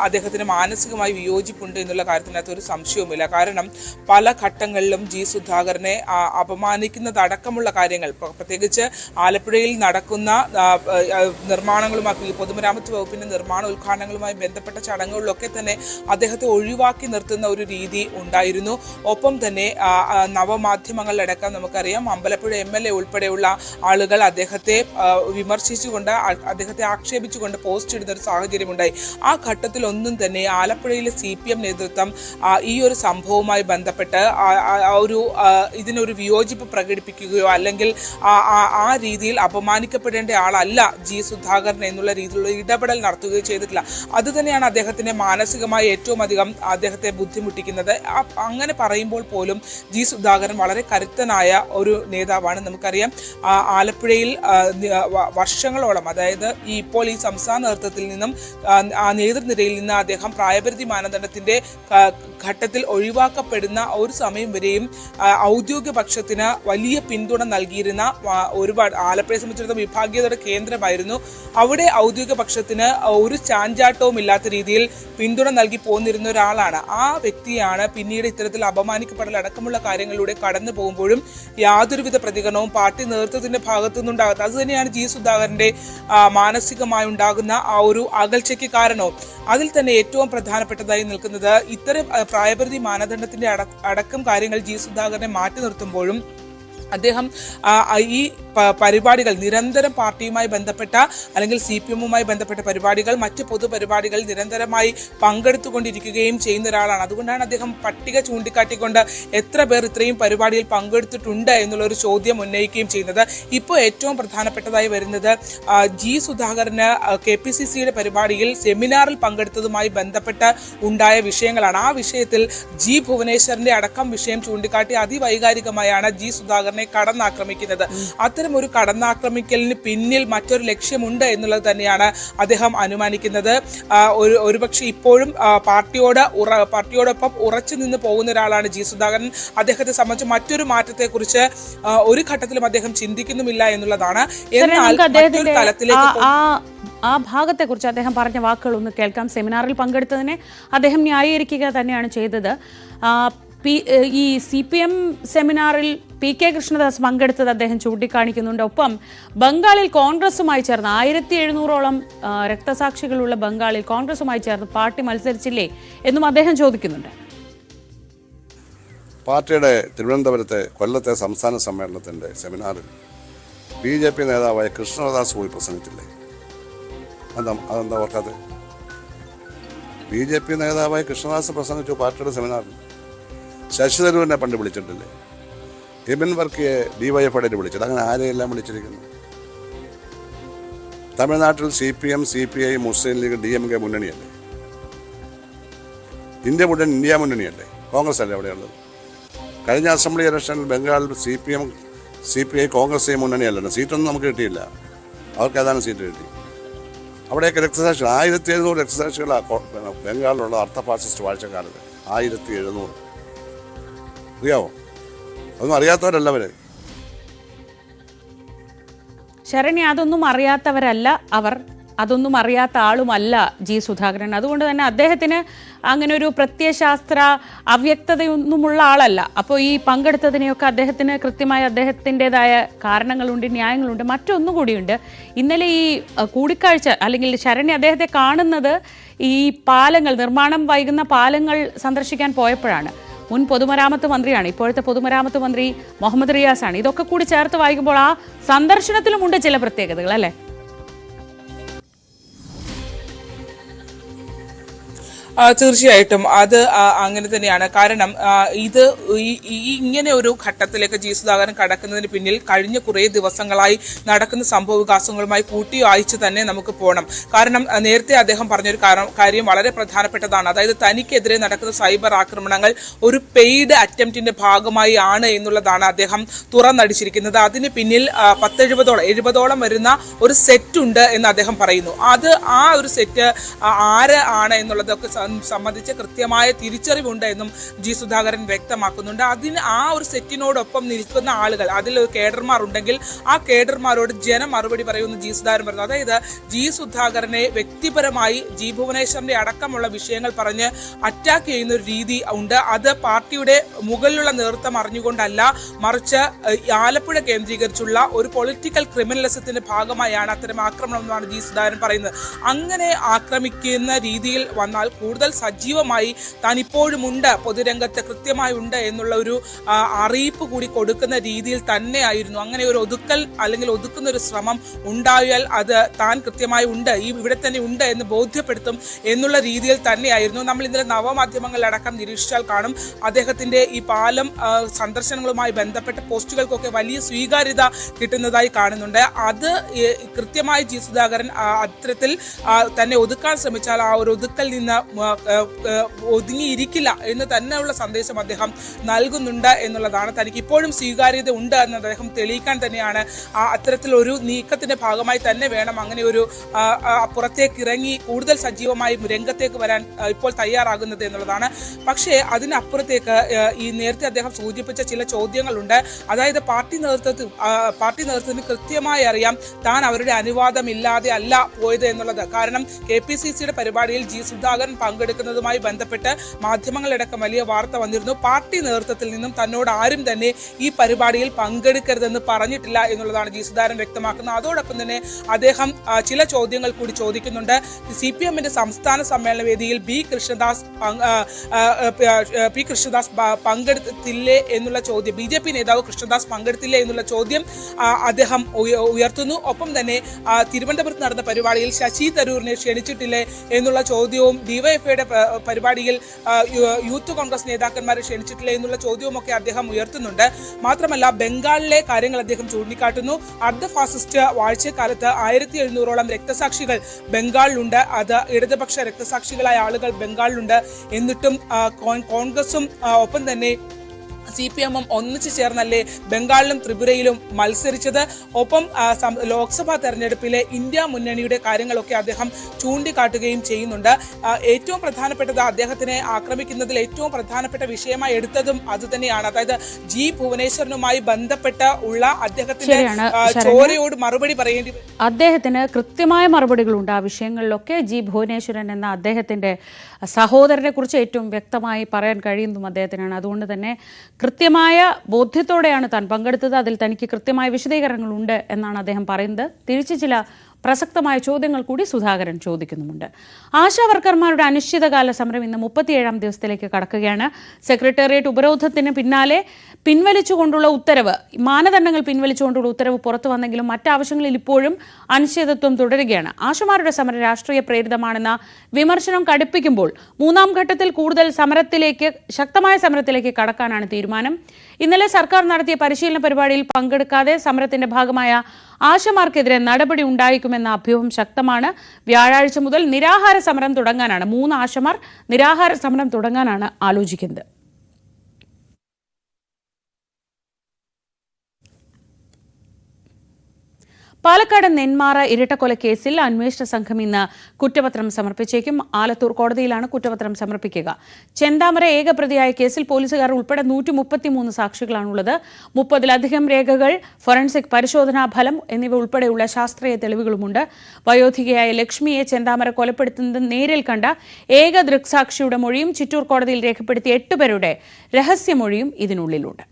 അദ്ദേഹത്തിന് മാനസികമായി വിയോജിപ്പുണ്ട് എന്നുള്ള കാര്യത്തിനകത്ത് ഒരു സംശയവുമില്ല. കാരണം പല ഘട്ടങ്ങളിലും ജി സുധാകരനെ അപമാനിക്കുന്നതടക്കമുള്ള കാര്യങ്ങൾ, പ്രത്യേകിച്ച് ആലപ്പുഴയിൽ നടക്കുന്ന നിർമ്മാണങ്ങളുമായി, പൊതുമരാമത്ത് വകുപ്പിന്റെ നിർമ്മാണ ഉദ്ഘാടനങ്ങളുമായി ബന്ധപ്പെട്ട ചടങ്ങുകളിലൊക്കെ തന്നെ അദ്ദേഹത്തെ ഒഴിവാക്കി നിർത്തുന്ന ഒരു രീതി ഉണ്ടായിരുന്നു. ഒപ്പം തന്നെ നവമാധ്യമങ്ങളിലടക്കം നമുക്കറിയാം, അമ്പലപ്പുഴ MLA ഉൾപ്പെടെയുള്ള ആളുകൾ അദ്ദേഹത്തെ വിമർശിച്ചുകൊണ്ട്, അദ്ദേഹത്തെ ആക്ഷേപിച്ചുകൊണ്ട് പോസ്റ്റ് ഇടുന്ന ഒരു സാഹചര്യമുണ്ടായി. ആ ഘട്ടത്തിൽ ഒന്നും തന്നെ ആലപ്പുഴയിലെ CPM നേതൃത്വം ഈ ഒരു സംഭവവുമായി ബന്ധപ്പെട്ട് ഇതിനൊരു വിയോജിപ്പ് പ്രകടിപ്പിക്കുകയോ അല്ലെങ്കിൽ ആ രീതിയിൽ അപമാനിക്കപ്പെടേണ്ട ആളല്ല ജി സുധാകരൻ എന്നുള്ള രീതിയിലുള്ള ഇടപെടൽ നടത്തുകയോ ചെയ്തിട്ടില്ല. അതുതന്നെയാണ് അദ്ദേഹത്തിന്റെ മാനസികമായി ഏറ്റവും അധികം അദ്ദേഹത്തെ ബുദ്ധിമുട്ടിക്കുന്നത്. അങ്ങനെ പറയുമ്പോൾ പോലും ജി സുധാകരൻ വളരെ കരുത്തനായ ഒരു നേതാവാണ്. നമുക്കറിയാം, ആലപ്പുഴയിൽ വർഷങ്ങളോളം, അതായത് ഇപ്പോൾ ഈ സംസ്ഥാന നേതൃത്വത്തിൽ നിന്നും നേതൃനിരയിൽ നിന്ന് അദ്ദേഹം പ്രായപരിധി മാനദണ്ഡത്തിന്റെ ഘട്ടത്തിൽ ഒഴിവാക്കപ്പെടുന്ന ഒരു സമയം വരെയും ഔദ്യോഗിക പക്ഷത്തിന് വലിയ പിന്തുണ നൽകിയിരുന്ന ഒരുപാട്, ആലപ്പുഴയെ സംബന്ധിച്ചിടത്തോളം വിഭാഗീയതയുടെ കേന്ദ്രമായിരുന്നു. അവിടെ ഔദ്യോഗിക പക്ഷത്തിന് ഒരു ചാഞ്ചാട്ടവും ഇല്ലാത്ത രീതിയിൽ പിന്തുണ നൽകി പോന്നിരുന്ന ഒരാളാണ്. ആ വ്യക്തിയാണ് പിന്നീട് ഇത്തരത്തിൽ അപമാനിക്കപ്പെടൽ അടക്കമുള്ള കാര്യങ്ങളിലൂടെ കടന്നു പോകുമ്പോഴും യാതൊരുവിധ പ്രതികരണവും പാർട്ടി നേതൃത്വത്തിന്റെ ഭാഗത്തു നിന്നുണ്ടാകുന്നത്. അതുതന്നെയാണ് ജി സുധാകരന്റെ മാനസികമായി ഉണ്ടാകുന്ന ആ ഒരു അകൽച്ചയ്ക്ക് കാരണവും. അതിൽ തന്നെ ഏറ്റവും പ്രധാനപ്പെട്ടതായി നിൽക്കുന്നത് ഇത്തരം പ്രായപരിധി മാനദണ്ഡത്തിന്റെ അടക്കം കാര്യങ്ങൾ ജി സുധാകരനെ മാറ്റി നിർത്തുമ്പോഴും അദ്ദേഹം ഈ പരിപാടികൾ നിരന്തരം പാർട്ടിയുമായി ബന്ധപ്പെട്ട അല്ലെങ്കിൽ CPM-മായി ബന്ധപ്പെട്ട പരിപാടികൾ, മറ്റ് പൊതുപരിപാടികൾ നിരന്തരമായി പങ്കെടുത്തുകൊണ്ടിരിക്കുകയും ചെയ്യുന്ന ഒരാളാണ്. അതുകൊണ്ടാണ് അദ്ദേഹം പട്ടിക ചൂണ്ടിക്കാട്ടിക്കൊണ്ട് എത്ര പേർ ഇത്രയും പരിപാടിയിൽ പങ്കെടുത്തിട്ടുണ്ട് എന്നുള്ളൊരു ചോദ്യം ഉന്നയിക്കുകയും ചെയ്യുന്നത്. ഇപ്പോൾ ഏറ്റവും പ്രധാനപ്പെട്ടതായി വരുന്നത് ജി സുധാകരന് KPCCയുടെ പരിപാടിയിൽ സെമിനാറിൽ പങ്കെടുത്തതുമായി ബന്ധപ്പെട്ട് ഉണ്ടായ വിഷയങ്ങളാണ്. ആ വിഷയത്തിൽ ജി ഭുവനേശ്വരന്റെ അടക്കം വിഷയം ചൂണ്ടിക്കാട്ടി അതിവൈകാരികമായാണ് ജി സുധാകരനെ കടന്നാക്രമിക്കുന്നത്. അത്തരം ഒരു കടന്നാക്രമിക്കലിന് പിന്നിൽ മറ്റൊരു ലക്ഷ്യമുണ്ട് എന്നുള്ളത് തന്നെയാണ് അദ്ദേഹം അനുമാനിക്കുന്നത്. ഒരുപക്ഷെ ഇപ്പോഴും പാർട്ടിയോടൊപ്പം ഉറച്ചു നിന്ന് പോകുന്ന ഒരാളാണ് ജി സുധാകരൻ. അദ്ദേഹത്തെ സംബന്ധിച്ച് മറ്റൊരു മാറ്റത്തെക്കുറിച്ച് ഒരു ഘട്ടത്തിലും അദ്ദേഹം ചിന്തിക്കുന്നുമില്ല എന്നുള്ളതാണ്. എന്നാൽ മറ്റൊരു തലത്തിലേക്ക് ആ ഭാഗത്തെക്കുറിച്ച് അദ്ദേഹം പറഞ്ഞ വാക്കുകൾ ഒന്ന് കേൾക്കാം. സെമിനാറിൽ പങ്കെടുത്തതിനെ അദ്ദേഹം ന്യായീകരിക്കുക തന്നെയാണ് ചെയ്തത്. ഈ CPM സെമിനാറിൽ PK കൃഷ്ണദാസ് പങ്കെടുത്തത് അദ്ദേഹം ചൂണ്ടിക്കാണിക്കുന്നുണ്ട്. ഒപ്പം ബംഗാളിൽ കോൺഗ്രസുമായി ചേർന്ന് 1700ഓളം രക്തസാക്ഷികളുള്ള ബംഗാളിൽ കോൺഗ്രസുമായി ചേർന്ന് പാർട്ടി മത്സരിച്ചില്ലേ എന്നും അദ്ദേഹം ചോദിക്കുന്നുണ്ട്. പാർട്ടിയുടെ തിരുവനന്തപുരത്തെ കൊല്ലത്തെ സംസ്ഥാന സമ്മേളനത്തിന്റെ സെമിനാറിൽ BJP നേതാവായ കൃഷ്ണദാസ് പോയി പ്രസംഗിച്ചില്ലേ? അതെന്താ ഓർക്കാതെ? BJP നേതാവായ കൃഷ്ണദാസ് പ്രസംഗിച്ചു പാർട്ടിയുടെ സെമിനാറിൽ. ശശി തരൂരിനെ പണ്ട് വിളിച്ചിട്ടില്ലേ? എബിൻ വർക്കിയെ DYFIയുടെ വിളിച്ചിട്ട്. അങ്ങനെ ആരെയെല്ലാം വിളിച്ചിരിക്കുന്നു. തമിഴ്നാട്ടിൽ CPM, CPI, മുസ്ലിം ലീഗ്, DMK മുന്നണിയല്ലേ? ഇന്ത്യ മുന്നണിയല്ലേ? കോൺഗ്രസ് അല്ലേ അവിടെയുള്ളത്? കഴിഞ്ഞ അസംബ്ലി ഇലക്ഷനിൽ ബംഗാളിൽ CPM, CPI, കോൺഗ്രസ് മുന്നണിയല്ലോ. സീറ്റൊന്നും നമുക്ക് കിട്ടിയില്ല. അവർക്ക് ഏതാനും സീറ്റ് കിട്ടി. അവിടെയൊക്കെ രക്തസാക്ഷികൾ 1700 രക്തസാക്ഷികളാണ് ബംഗാളിലുള്ള അർത്ഥ ഫാസിസ്റ്റ് വാഴ്ചക്കാരത്. 1700 അറിയാവോ? അതൊന്നും അറിയാത്തവരല്ലവര്. ശരണ്യ, അതൊന്നും അറിയാത്തവരല്ല അവർ. അതൊന്നും അറിയാത്ത ആളുമല്ല ജി സുധാകരൻ. അതുകൊണ്ട് തന്നെ അദ്ദേഹത്തിന് അങ്ങനെ ഒരു പ്രത്യയശാസ്ത്ര അവ്യക്തതയൊന്നുമുള്ള ആളല്ല. അപ്പോൾ ഈ പങ്കെടുത്തതിനെയൊക്കെ അദ്ദേഹത്തിന് കൃത്യമായി അദ്ദേഹത്തിൻ്റെതായ കാരണങ്ങളുണ്ട്, ന്യായങ്ങളുണ്ട്. മറ്റൊന്നുകൂടിയുണ്ട്, ഇന്നലെ ഈ കൂടിക്കാഴ്ച അല്ലെങ്കിൽ ശരണ്യ അദ്ദേഹത്തെ കാണുന്നത് ഈ പാലങ്ങൾ, നിർമ്മാണം വൈകുന്ന പാലങ്ങൾ സന്ദർശിക്കാൻ പോയപ്പോഴാണ്. മുൻ പൊതുമരാമത്ത് മന്ത്രിയാണ്, ഇപ്പോഴത്തെ പൊതുമരാമത്ത് മന്ത്രി മുഹമ്മദ് റിയാസാണ്. ഇതൊക്കെ കൂടി ചേർത്ത് വായിക്കുമ്പോൾ ആ സന്ദർശനത്തിലുമുണ്ട് ചില പ്രത്യേകതകൾ, അല്ലേ? തീർച്ചയായിട്ടും അത് അങ്ങനെ തന്നെയാണ്. കാരണം ഇത് ഇങ്ങനെ ഒരു ഘട്ടത്തിലേക്ക് ജി സുധാകരൻ കടക്കുന്നതിന് പിന്നിൽ കഴിഞ്ഞ കുറേ ദിവസങ്ങളായി നടക്കുന്ന സംഭവ വികാസങ്ങളുമായി കൂട്ടി വായിച്ച് തന്നെ നമുക്ക് പോകണം. കാരണം നേരത്തെ അദ്ദേഹം പറഞ്ഞൊരു കാര്യം വളരെ പ്രധാനപ്പെട്ടതാണ്. അതായത് തനിക്കെതിരെ നടക്കുന്ന സൈബർ ആക്രമണങ്ങൾ ഒരു പെയ്ഡ് അറ്റംപ്റ്റിന്റെ ഭാഗമായി ആണ് എന്നുള്ളതാണ് അദ്ദേഹം തുറന്നടിച്ചിരിക്കുന്നത്. അതിന് പിന്നിൽ 70-ഓളം വരുന്ന ഒരു സെറ്റ് ഉണ്ട് എന്ന് അദ്ദേഹം പറയുന്നു. ആ ഒരു സെറ്റ് ആര് ആണ് എന്നുള്ളതൊക്കെ സംബന്ധിച്ച് കൃത്യമായ തിരിച്ചറിവുണ്ട് എന്നും ജി സുധാകരൻ വ്യക്തമാക്കുന്നുണ്ട്. ആ ഒരു സെറ്റിനോടൊപ്പം നിൽക്കുന്ന ആളുകൾ, അതിൽ കേഡർമാർ ഉണ്ടെങ്കിൽ ആ കേഡർമാരോട് ജനം മറുപടി പറയുമെന്ന് ജി സുധാകരൻ പറഞ്ഞു. അതായത് ജി സുധാകരനെ വ്യക്തിപരമായി ജി ഭുവനേശ്വറിന്റെ അടക്കമുള്ള വിഷയങ്ങൾ പറഞ്ഞ് അറ്റാക്ക് ചെയ്യുന്ന ഒരു രീതി ഉണ്ട്. അത് പാർട്ടിയുടെ മുകളിലുള്ള നേതൃത്വം അറിഞ്ഞുകൊണ്ടല്ല, മറിച്ച് ആലപ്പുഴ കേന്ദ്രീകരിച്ചുള്ള ഒരു പൊളിറ്റിക്കൽ ക്രിമിനലിസത്തിന്റെ ഭാഗമായാണ് അത്തരം ആക്രമണം എന്നാണ് ജി സുധാകരൻ പറയുന്നത്. അങ്ങനെ ആക്രമിക്കുന്ന രീതിയിൽ വന്നാൽ കൂടുതൽ സജീവമായി താൻ ഇപ്പോഴും ഉണ്ട്, പൊതുരംഗത്ത് കൃത്യമായി ഉണ്ട് എന്നുള്ള ഒരു അറിയിപ്പ് കൂടി കൊടുക്കുന്ന രീതിയിൽ തന്നെയായിരുന്നു. അങ്ങനെ ഒരു ഒതുക്കൽ അല്ലെങ്കിൽ ഒതുക്കുന്ന ഒരു ശ്രമം ഉണ്ടായാൽ അത് താൻ കൃത്യമായി ഉണ്ട്, ഇവിടെ തന്നെ ഉണ്ട് എന്ന് ബോധ്യപ്പെടുത്തും എന്നുള്ള രീതിയിൽ തന്നെയായിരുന്നു. നമ്മൾ ഇന്നലെ നവമാധ്യമങ്ങളിലടക്കം നിരീക്ഷിച്ചാൽ കാണും അദ്ദേഹത്തിന്റെ ഈ പാലം സന്ദർശനങ്ങളുമായി ബന്ധപ്പെട്ട പോസ്റ്റുകൾക്കൊക്കെ വലിയ സ്വീകാര്യത കിട്ടുന്നതായി കാണുന്നുണ്ട്. അത് കൃത്യമായി ജി സുധാകരൻ അത്തരത്തിൽ തന്നെ ഒതുക്കാൻ ശ്രമിച്ചാൽ ആ ഒരു ഒതുക്കൽ നിന്ന് ഒതുങ്ങിയിരിക്കില്ല എന്ന് തന്നെയുള്ള സന്ദേശം അദ്ദേഹം നൽകുന്നുണ്ട് എന്നുള്ളതാണ്. തനിക്ക് ഇപ്പോഴും സ്വീകാര്യത ഉണ്ട് എന്ന് അദ്ദേഹം തെളിയിക്കാൻ തന്നെയാണ് അത്തരത്തിലൊരു നീക്കത്തിന്റെ ഭാഗമായി തന്നെ വേണം അങ്ങനെ ഒരു പുറത്തേക്ക് ഇറങ്ങി കൂടുതൽ സജീവമായി രംഗത്തേക്ക് വരാൻ ഇപ്പോൾ തയ്യാറാകുന്നത് എന്നുള്ളതാണ്. പക്ഷേ അതിനപ്പുറത്തേക്ക് ഈ നേരത്തെ അദ്ദേഹം സൂചിപ്പിച്ച ചില ചോദ്യങ്ങളുണ്ട്. അതായത് പാർട്ടി നേതൃത്വത്തിന് കൃത്യമായി അറിയാം താൻ അവരുടെ അനുവാദമില്ലാതെ അല്ല പോയത് എന്നുള്ളത്. കാരണം KPCCയുടെ പരിപാടിയിൽ ജി സുധാകരൻ പങ്കെടുക്കുന്നതുമായി ബന്ധപ്പെട്ട് മാധ്യമങ്ങളടക്കം വലിയ വാർത്ത വന്നിരുന്നു. പാർട്ടി നേതൃത്വത്തിൽ നിന്നും തന്നോട് ആരും തന്നെ ഈ പരിപാടിയിൽ പങ്കെടുക്കരുതെന്ന് പറഞ്ഞിട്ടില്ല എന്നുള്ളതാണ് ജി സുധാകരൻ വ്യക്തമാക്കുന്നത്. അതോടൊപ്പം തന്നെ അദ്ദേഹം ചില ചോദ്യങ്ങൾ കൂടി ചോദിക്കുന്നുണ്ട്. CPMന്റെ സംസ്ഥാന സമ്മേളന വേദിയിൽ പി കൃഷ്ണദാസ് പങ്കെടുത്തില്ലേ എന്നുള്ള ചോദ്യം, BJP നേതാവ് കൃഷ്ണദാസ് പങ്കെടുത്തില്ലേ എന്നുള്ള ചോദ്യം അദ്ദേഹം ഉയർത്തുന്നു. ഒപ്പം തന്നെ തിരുവനന്തപുരത്ത് നടന്ന പരിപാടിയിൽ ശശി തരൂരിനെ ക്ഷണിച്ചിട്ടില്ലേ എന്നുള്ള ചോദ്യവും, ഡിവൈഎഫ്ഐയുടെ പരിപാടിയിൽ യൂത്ത് കോൺഗ്രസ് നേതാക്കന്മാരെ ക്ഷണിച്ചിട്ടില്ല എന്നുള്ള ചോദ്യവുമൊക്കെ അദ്ദേഹം ഉയർത്തുന്നുണ്ട്. മാത്രമല്ല ബംഗാളിലെ കാര്യങ്ങൾ അദ്ദേഹം ചൂണ്ടിക്കാട്ടുന്നു. അർദ്ധ ഫാസിസ്റ്റ് വാഴ്ചക്കാലത്ത് 1700ഓളം രക്തസാക്ഷികൾ ബംഗാളിലുണ്ട്. അത് ഇടതുപക്ഷ രക്തസാക്ഷികളായ ആളുകൾ ബംഗാളിലുണ്ട്. എന്നിട്ടും കോൺഗ്രസും ഒപ്പം തന്നെ CPMും ഒന്നിച്ചു ചേർന്നല്ലേ ബംഗാളിലും ത്രിപുരയിലും മത്സരിച്ചത്. ഒപ്പം ലോക്സഭാ തെരഞ്ഞെടുപ്പിലെ ഇന്ത്യ മുന്നണിയുടെ കാര്യങ്ങളൊക്കെ അദ്ദേഹം ചൂണ്ടിക്കാട്ടുകയും ചെയ്യുന്നുണ്ട്. ഏറ്റവും പ്രധാനപ്പെട്ടത് അദ്ദേഹത്തിനെ ആക്രമിക്കുന്നതിൽ ഏറ്റവും പ്രധാനപ്പെട്ട വിഷയമായി എടുത്തതും അതുതന്നെയാണ്. അതായത് ജി ഭുവനേശ്വരനുമായി ബന്ധപ്പെട്ട ഉള്ള അദ്ദേഹത്തിന്റെ ചോരയോട് മറുപടി പറയേണ്ടി വരും. അദ്ദേഹത്തിന് കൃത്യമായ മറുപടികളുണ്ട് ആ വിഷയങ്ങളിലൊക്കെ. ജി ഭുവനേശ്വരൻ എന്ന അദ്ദേഹത്തിന്റെ സഹോദരനെ കുറിച്ച് ഏറ്റവും വ്യക്തമായി പറയാൻ കഴിയുന്നതും അദ്ദേഹത്തിനാണ്. അതുകൊണ്ട് തന്നെ കൃത്യമായ ബോധ്യത്തോടെയാണ് താൻ പങ്കെടുത്തത്. അതിൽ തനിക്ക് കൃത്യമായ വിശദീകരണങ്ങളുണ്ട് എന്നാണ് അദ്ദേഹം പറയുന്നത്. തിരിച്ച് ചില പ്രസക്തമായ ചോദ്യങ്ങൾ കൂടി സുധാകരൻ ചോദിക്കുന്നുമുണ്ട്. ആശാവർക്കർമാരുടെ അനിശ്ചിതകാല സമരം ഇന്ന് 37ാം ദിവസത്തിലേക്ക് കടക്കുകയാണ്. സെക്രട്ടേറിയറ്റ് ഉപരോധത്തിന് പിന്നാലെ പിൻവലിച്ചുകൊണ്ടുള്ള ഉത്തരവ്, മാനദണ്ഡങ്ങൾ പിൻവലിച്ചുകൊണ്ടുള്ള ഉത്തരവ് പുറത്തു വന്നെങ്കിലും മറ്റാവശ്യങ്ങളിൽ ഇപ്പോഴും അനിശ്ചിതത്വം തുടരുകയാണ്. ആശമാരുടെ സമരം രാഷ്ട്രീയ പ്രേരിതമാണെന്ന വിമർശനം കടുപ്പിക്കുമ്പോൾ മൂന്നാം ഘട്ടത്തിൽ കൂടുതൽ ശക്തമായ സമരത്തിലേക്ക് കടക്കാനാണ് തീരുമാനം. ഇന്നലെ സർക്കാർ നടത്തിയ പരിശീലന പരിപാടിയിൽ പങ്കെടുക്കാതെ സമരത്തിന്റെ ഭാഗമായ ആശമാർക്കെതിരെ നടപടി ഉണ്ടായേക്കുമെന്ന അഭ്യൂഹം ശക്തമാണ്. വ്യാഴാഴ്ച മുതൽ നിരാഹാര സമരം തുടങ്ങാനാണ് 3 ആശമാർ നിരാഹാര സമരം തുടങ്ങാനാണ് ആലോചിക്കുന്നത്. പാലക്കാട് നെന്മാറ ഇരട്ടക്കൊലക്കേസിൽ അന്വേഷണ സംഘം ഇന്ന് കുറ്റപത്രം സമർപ്പിച്ചേക്കും. ആലത്തൂർ കോടതിയിലാണ് കുറ്റപത്രം സമർപ്പിക്കുക. ചെന്താമര ഏകപ്രതിയായ കേസിൽ പോലീസുകാർ ഉൾപ്പെടെ 133 സാക്ഷികളാണുള്ളത്. 30-ലധികം രേഖകൾ, ഫോറൻസിക് പരിശോധനാ ഫലം എന്നിവ ഉൾപ്പെടെയുള്ള ശാസ്ത്രീയ തെളിവുകളുമുണ്ട്. വയോധികയായ ലക്ഷ്മിയെ ചെന്താമര കൊലപ്പെടുത്തുന്നത് നേരിൽ കണ്ട ഏക ദൃക്സാക്ഷിയുടെ മൊഴിയും ചിറ്റൂർ കോടതിയിൽ രേഖപ്പെടുത്തിയ 8 പേരുടെ രഹസ്യമൊഴിയും ഇതിനുള്ളിലുണ്ട്.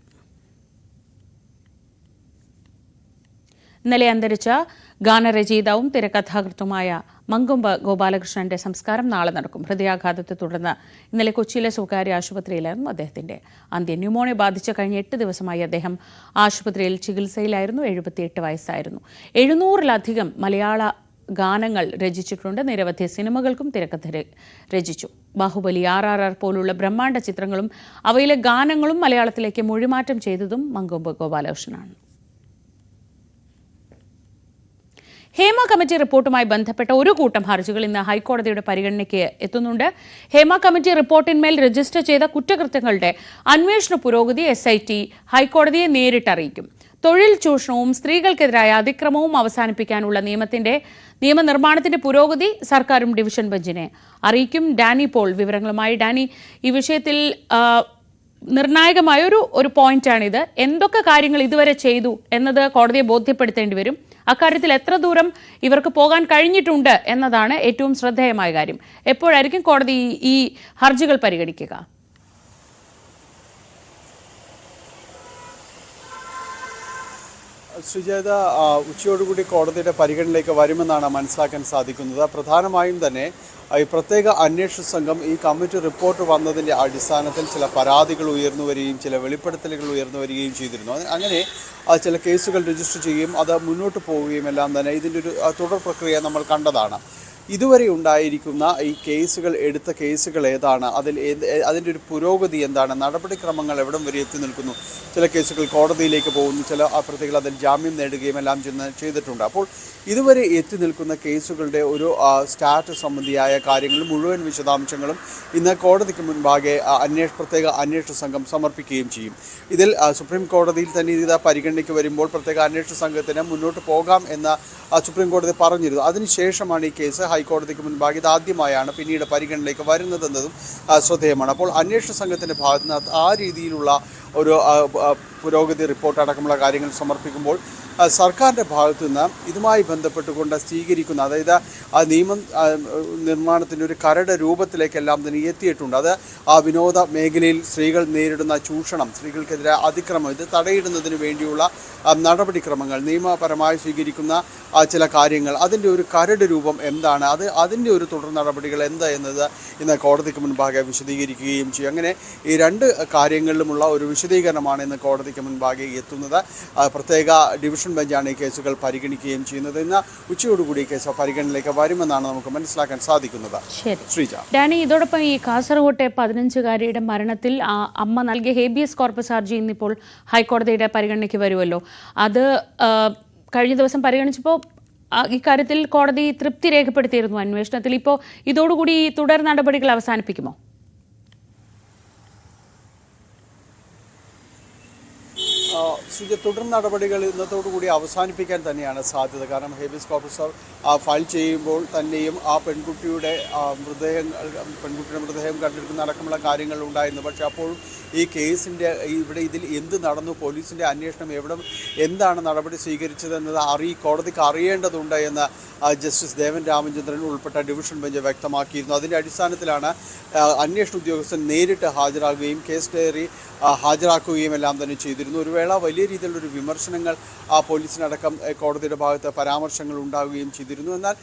ഇന്നലെ അന്തരിച്ച ഗാനരചയിതാവും തിരക്കഥാകൃത്തുമായ മങ്കൊമ്പ് ഗോപാലകൃഷ്ണന്റെ സംസ്കാരം നാളെ നടക്കും. ഹൃദയാഘാതത്തെ തുടർന്ന് ഇന്നലെ കൊച്ചിയിലെ സ്വകാര്യ ആശുപത്രിയിലായിരുന്നു അദ്ദേഹത്തിന്റെ അന്ത്യം. ന്യൂമോണിയ ബാധിച്ച കഴിഞ്ഞ 8 ദിവസമായി അദ്ദേഹം ആശുപത്രിയിൽ ചികിത്സയിലായിരുന്നു. 78 വയസ്സായിരുന്നു. 700-ലധികം മലയാള ഗാനങ്ങൾ രചിച്ചിട്ടുണ്ട്. നിരവധി സിനിമകൾക്കും തിരക്കഥ രചിച്ചു. ബാഹുബലി, RRR പോലുള്ള ബ്രഹ്മാണ്ഡ ചിത്രങ്ങളും അവയിലെ ഗാനങ്ങളും മലയാളത്തിലേക്ക് മൊഴിമാറ്റം ചെയ്തതും മങ്കൊമ്പ് ഗോപാലകൃഷ്ണനാണ്. ഹേമ കമ്മിറ്റി റിപ്പോർട്ടുമായി ബന്ധപ്പെട്ട ഒരു കൂട്ടം ഹർജികൾ ഇന്ന് ഹൈക്കോടതിയുടെ പരിഗണനയ്ക്ക് എത്തുന്നുണ്ട്. ഹേമ കമ്മിറ്റി റിപ്പോർട്ടിന്മേൽ രജിസ്റ്റർ ചെയ്ത കുറ്റകൃത്യങ്ങളുടെ അന്വേഷണ പുരോഗതി SIT ഹൈക്കോടതിയെ നേരിട്ട് അറിയിക്കും. തൊഴിൽ ചൂഷണവും സ്ത്രീകൾക്കെതിരായ അതിക്രമവും അവസാനിപ്പിക്കാനുള്ള നിയമനിർമ്മാണത്തിന്റെ പുരോഗതി സർക്കാരും ഡിവിഷൻ ബെഞ്ചിനെ അറിയിക്കും. ഡാനി പോൾ വിവരങ്ങളുമായി. ഡാനി, ഈ വിഷയത്തിൽ നിർണായകമായ ഒരു പോയിന്റാണിത്. എന്തൊക്കെ കാര്യങ്ങൾ ഇതുവരെ ചെയ്തു എന്നത് കോടതിയെ ബോധ്യപ്പെടുത്തേണ്ടി വരും. അക്കാര്യത്തിൽ എത്ര ദൂരം ഇവർക്ക് പോകാൻ കഴിഞ്ഞിട്ടുണ്ട് എന്നതാണ് ഏറ്റവും ശ്രദ്ധേയമായ കാര്യം. എപ്പോഴായിരിക്കും കോടതി ഈ ഹർജികൾ പരിഗണിക്കുക? സുജാത, ഉച്ചയോടുകൂടി കോടതിയുടെ പരിഗണനയിലേക്ക് വരുമെന്നാണ് മനസ്സിലാക്കാൻ സാധിക്കുന്നത്. പ്രധാനമായും തന്നെ ഈ പ്രത്യേക അന്വേഷണ സംഘം ഈ കമ്മിറ്റി റിപ്പോർട്ട് വന്നതിൻ്റെ അടിസ്ഥാനത്തിൽ ചില പരാതികൾ ഉയർന്നു വരികയും ചില വെളിപ്പെടുത്തലുകൾ ഉയർന്നു വരികയും ചെയ്തിരുന്നു. അങ്ങനെ ചില കേസുകൾ രജിസ്റ്റർ ചെയ്യുകയും അത് മുന്നോട്ട് പോവുകയും എല്ലാം തന്നെ ഇതിൻ്റെ ഒരു തുടർ പ്രക്രിയ നമ്മൾ കണ്ടതാണ്. ഇതുവരെ ഉണ്ടായിരിക്കുന്ന ഈ എടുത്ത കേസുകൾ ഏതാണ്, അതിൻ്റെ ഒരു പുരോഗതി എന്താണ്, നടപടിക്രമങ്ങൾ എവിടം വരെ എത്തി നിൽക്കുന്നു, ചില കേസുകൾ കോടതിയിലേക്ക് പോകുന്നു, ചില പ്രതികൾ അതിൽ ജാമ്യം നേടുകയും എല്ലാം ചെയ്തിട്ടുണ്ട്. അപ്പോൾ ഇതുവരെ എത്തി നിൽക്കുന്ന കേസുകളുടെ ഒരു സ്റ്റാറ്റസ് സംബന്ധിയായ കാര്യങ്ങൾ മുഴുവൻ വിശദാംശങ്ങളും ഇന്ന് കോടതിക്ക് മുൻപാകെ പ്രത്യേക അന്വേഷണ സംഘം സമർപ്പിക്കുകയും ചെയ്യും. ഇതിൽ സുപ്രീം കോടതിയിൽ തന്നെ ഇത് പരിഗണനയ്ക്ക് വരുമ്പോൾ പ്രത്യേക അന്വേഷണ സംഘത്തിന് മുന്നോട്ട് പോകാം എന്ന് സുപ്രീം കോടതി പറഞ്ഞിരുന്നു. അതിനുശേഷമാണ് ഈ കേസ് ഹൈക്കോടതിക്ക് മുൻപാകെ ഇതാദ്യമായാണ് പിന്നീട് പരിഗണനയിലേക്ക് വരുന്നതെന്നതും ശ്രദ്ധേയമാണ്. അപ്പോൾ അന്വേഷണ സംഘത്തിൻ്റെ ഭാഗത്ത് നിന്ന് ആ രീതിയിലുള്ള ഒരു പുരോഗതി റിപ്പോർട്ട് അടക്കമുള്ള കാര്യങ്ങൾ സമർപ്പിക്കുമ്പോൾ സർക്കാരിൻ്റെ ഭാഗത്തു നിന്ന് ഇതുമായി ബന്ധപ്പെട്ടുകൊണ്ട് സ്വീകരിക്കുന്ന, അതായത് ആ നിയമം നിർമ്മാണത്തിൻ്റെ ഒരു കരട് രൂപത്തിലേക്കെല്ലാം തന്നെ എത്തിയിട്ടുണ്ട്. അത് ആ വിനോദ മേഖലയിൽ സ്ത്രീകൾ നേരിടുന്ന ചൂഷണം, സ്ത്രീകൾക്കെതിരെ അതിക്രമം, ഇത് തടയിടുന്നതിന് വേണ്ടിയുള്ള നടപടിക്രമങ്ങൾ, നിയമപരമായി സ്വീകരിക്കുന്ന ചില കാര്യങ്ങൾ, അതിൻ്റെ ഒരു കരട് രൂപം എന്താണ്, അതിൻ്റെ ഒരു തുടർ നടപടികൾ എന്താ എന്നത് ഇന്ന് കോടതിക്ക് മുൻപാകെ വിശദീകരിക്കുകയും ചെയ്യും. അങ്ങനെ ഈ 2 കാര്യങ്ങളിലുമുള്ള ഒരു വിശദീകരണമാണ് ഇന്ന് കോടതിക്ക് മുൻപാകെ എത്തുന്നത്. പ്രത്യേക ഡിവിഷൻ ബെഞ്ചാണ് ഈ കേസുകൾ പരിഗണിക്കുകയും ചെയ്യുന്നത്. ഇന്ന് ഉച്ചയോടുകൂടി ഈ കേസ് പരിഗണനയിലേക്ക് വരുമെന്നാണ് നമുക്ക് മനസ്സിലാക്കാൻ സാധിക്കുന്നത്. ശ്രീജ, ഡാനി, ഇതോടൊപ്പം ഈ കാസർകോട്ടെ 15-കാരിയുടെ മരണത്തിൽ അമ്മ നൽകിയ ഹേബിയസ് കോർപ്പസ് ഹർജി ഇന്നിപ്പോൾ ഹൈക്കോടതിയുടെ പരിഗണനയ്ക്ക് വരുമല്ലോ. അത് കഴിഞ്ഞ ദിവസം പരിഗണിച്ചപ്പോൾ ഇക്കാര്യത്തിൽ കോടതി തൃപ്തി രേഖപ്പെടുത്തിയിരുന്നു അന്വേഷണത്തിൽ. ഇപ്പോൾ ഇതോടുകൂടി തുടർ നടപടികൾ അവസാനിപ്പിക്കുമോ? തുടർ നടപടികൾ ഇന്നത്തോടുകൂടി അവസാനിപ്പിക്കാൻ തന്നെയാണ് സാധ്യത. കാരണം ഹേബിയസ് കോർപ്പസ് ഫയൽ ചെയ്യുമ്പോൾ തന്നെയും ആ പെൺകുട്ടിയുടെ മൃതദേഹം കണ്ടെടുക്കുന്ന അടക്കമുള്ള കാര്യങ്ങൾ ഉണ്ടായിരുന്നു. പക്ഷേ അപ്പോഴും ഈ കേസിൻ്റെ ഇതിൽ എന്ത് നടന്നു, പോലീസിൻ്റെ അന്വേഷണം എന്താണ് നടപടി സ്വീകരിച്ചതെന്നത് കോടതിക്ക് അറിയേണ്ടതുണ്ട് എന്ന് ജസ്റ്റിസ് ദേവൻ രാമചന്ദ്രൻ ഉൾപ്പെട്ട ഡിവിഷൻ ബെഞ്ച് വ്യക്തമാക്കിയിരുന്നു. അതിൻ്റെ അടിസ്ഥാനത്തിലാണ് അന്വേഷണ ഉദ്യോഗസ്ഥൻ നേരിട്ട് ഹാജരാകുകയും കേസ് ഡയറി ഹാജരാക്കുകയും എല്ലാം തന്നെ ചെയ്തിരുന്നു. ഒരു വേള വലിയ രീതിയിലുള്ളൊരു വിമർശനങ്ങൾ പോലീസിനടക്കം കോടതിയുടെ ഭാഗത്ത് പരാമർശങ്ങൾ ഉണ്ടാവുകയും ചെയ്തിരുന്നു. എന്നാൽ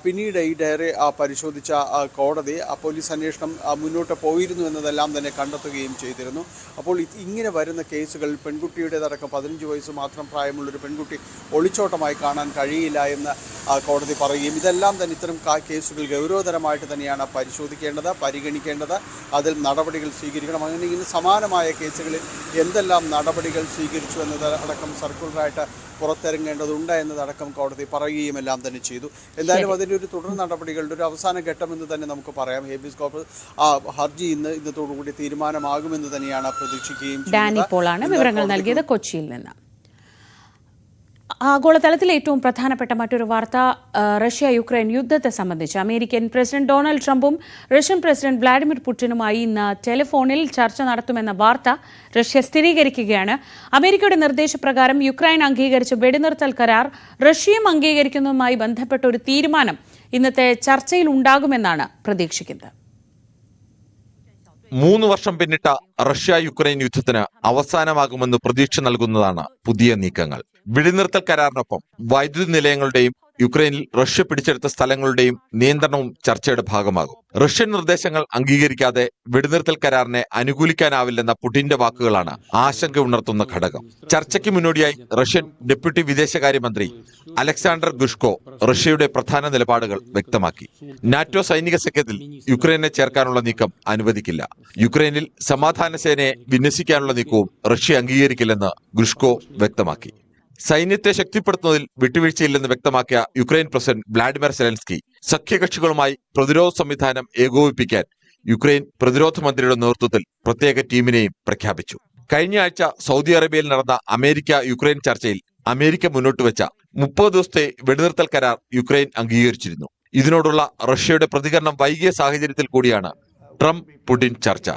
പിന്നീട് ഈ ഡയറി പരിശോധിച്ച കോടതി പോലീസ് അന്വേഷണം മുന്നോട്ട് പോയിരുന്നു എന്നതെല്ലാം തന്നെ കണ്ടെത്തുകയും ചെയ്തിരുന്നു. അപ്പോൾ ഇങ്ങനെ വരുന്ന കേസുകൾ പെൺകുട്ടിയുടേതടക്കം 15 വയസ്സ് മാത്രം പ്രായമുള്ളൊരു പെൺകുട്ടി ഒളിച്ചോട്ടമായി കാണാൻ കഴിയില്ല എന്ന് കോടതി പറയുകയും ഇതെല്ലാം തന്നെ ഇത്തരം കേസുകൾ ഗൗരവതരമായിട്ട് തന്നെയാണ് പരിശോധിക്കേണ്ടത്, പരിഗണിക്കേണ്ടത്, അതിൽ നടപടികൾ സ്വീകരിക്കണം. അങ്ങനെ ഇങ്ങനെ സമാനമായ കേസുകളിൽ എന്തെല്ലാം നടപടികൾ സ്വീകരിച്ചു എന്നത് അടക്കം സർക്കുലറായിട്ട് പുറത്തിറങ്ങേണ്ടതുണ്ട് എന്നതടക്കം കോടതി പറയുകയും എല്ലാം തന്നെ ചെയ്തു. എന്തായാലും അതിൻ്റെ ഒരു തുടർ നടപടികളുടെ ഒരു അവസാന ഘട്ടമെന്ന് തന്നെ നമുക്ക് പറയാം. ഹേബിയസ് കോർപ്പസ് ഹർജി ഇന്നത്തോടുകൂടി തീരുമാനമാകുമെന്ന് തന്നെയാണ് പ്രതീക്ഷിക്കുകയും ഡാനി പോളാണ് വിവരങ്ങൾ നൽകിയത് കൊച്ചിയിൽ നിന്ന്. ആഗോളതലത്തിൽ ഏറ്റവും പ്രധാനപ്പെട്ട മറ്റൊരു വാർത്ത റഷ്യ യുക്രൈൻ യുദ്ധത്തെ സംബന്ധിച്ച് അമേരിക്കൻ പ്രസിഡന്റ് ഡൊണാൾഡ് ട്രംപും റഷ്യൻ പ്രസിഡന്റ് വ്ളാഡിമിർ പുടിനുമായി ഇന്ന് ടെലിഫോണിൽ ചർച്ച നടത്തുമെന്ന വാർത്ത റഷ്യ സ്ഥിരീകരിക്കുകയാണ്. അമേരിക്കയുടെ നിർദ്ദേശപ്രകാരം യുക്രൈൻ അംഗീകരിച്ച വെടിനിർത്തൽ കരാർ റഷ്യയും അംഗീകരിക്കുന്നതുമായി ബന്ധപ്പെട്ട ഒരു തീരുമാനം ഇന്നത്തെ ചർച്ചയിൽ ഉണ്ടാകുമെന്നാണ് പ്രതീക്ഷിക്കുന്നത്. 3 വർഷം പിന്നിട്ട റഷ്യ യുക്രൈൻ യുദ്ധത്തിന് അവസാനമാകുമെന്ന് പ്രതീക്ഷ നൽകുന്നതാണ് പുതിയ നീക്കങ്ങൾ. വെടിനിർത്തൽ കരാറിനൊപ്പം വൈദ്യുതി നിലയങ്ങളുടെയും യുക്രൈനിൽ റഷ്യ പിടിച്ചെടുത്ത സ്ഥലങ്ങളുടെയും നിയന്ത്രണവും ചർച്ചയുടെ ഭാഗമാകും. റഷ്യൻ നിർദ്ദേശങ്ങൾ അംഗീകരിക്കാതെ വെടിനിർത്തൽ കരാറിനെ അനുകൂലിക്കാനാവില്ലെന്ന പുടിന്റെ വാക്കുകളാണ് ആശങ്ക ഉണർത്തുന്ന ഘടകം. ചർച്ചയ്ക്ക് മുന്നോടിയായി റഷ്യൻ ഡെപ്യൂട്ടി വിദേശകാര്യമന്ത്രി അലക്സാണ്ടർ ഗുഷ്കോ റഷ്യയുടെ പ്രധാന നിലപാടുകൾ വ്യക്തമാക്കി. നാറ്റോ സൈനിക സഖ്യത്തിൽ യുക്രൈനെ ചേർക്കാനുള്ള നീക്കം അനുവദിക്കില്ല. യുക്രൈനിൽ സമാധാന സേനയെ വിന്യസിക്കാനുള്ള നീക്കവും റഷ്യ അംഗീകരിക്കില്ലെന്ന് ഗുഷ്കോ വ്യക്തമാക്കി. സൈന്യത്തെ ശക്തിപ്പെടുത്തുന്നതിൽ വിട്ടുവീഴ്ചയില്ലെന്ന് വ്യക്തമാക്കിയ യുക്രൈൻ പ്രസിഡന്റ് വ്ളാഡിമിർ സെലൻസ്കി സഖ്യകക്ഷികളുമായി പ്രതിരോധ സംവിധാനം ഏകോപിപ്പിക്കാൻ യുക്രൈൻ പ്രതിരോധ മന്ത്രിയുടെ നേതൃത്വത്തിൽ പ്രത്യേക ടീമിനെയും പ്രഖ്യാപിച്ചു. കഴിഞ്ഞ ആഴ്ച സൗദി അറേബ്യയിൽ നടന്ന അമേരിക്ക യുക്രൈൻ ചർച്ചയിൽ അമേരിക്ക മുന്നോട്ട് വെച്ച 30 ദിവസത്തെ വെടിനിർത്തൽ കരാർ യുക്രൈൻ അംഗീകരിച്ചിരുന്നു. ഇതിനോടുള്ള റഷ്യയുടെ പ്രതികരണം വൈകിയ സാഹചര്യത്തിൽ കൂടിയാണ് ട്രംപ് പുടിൻ ചർച്ച.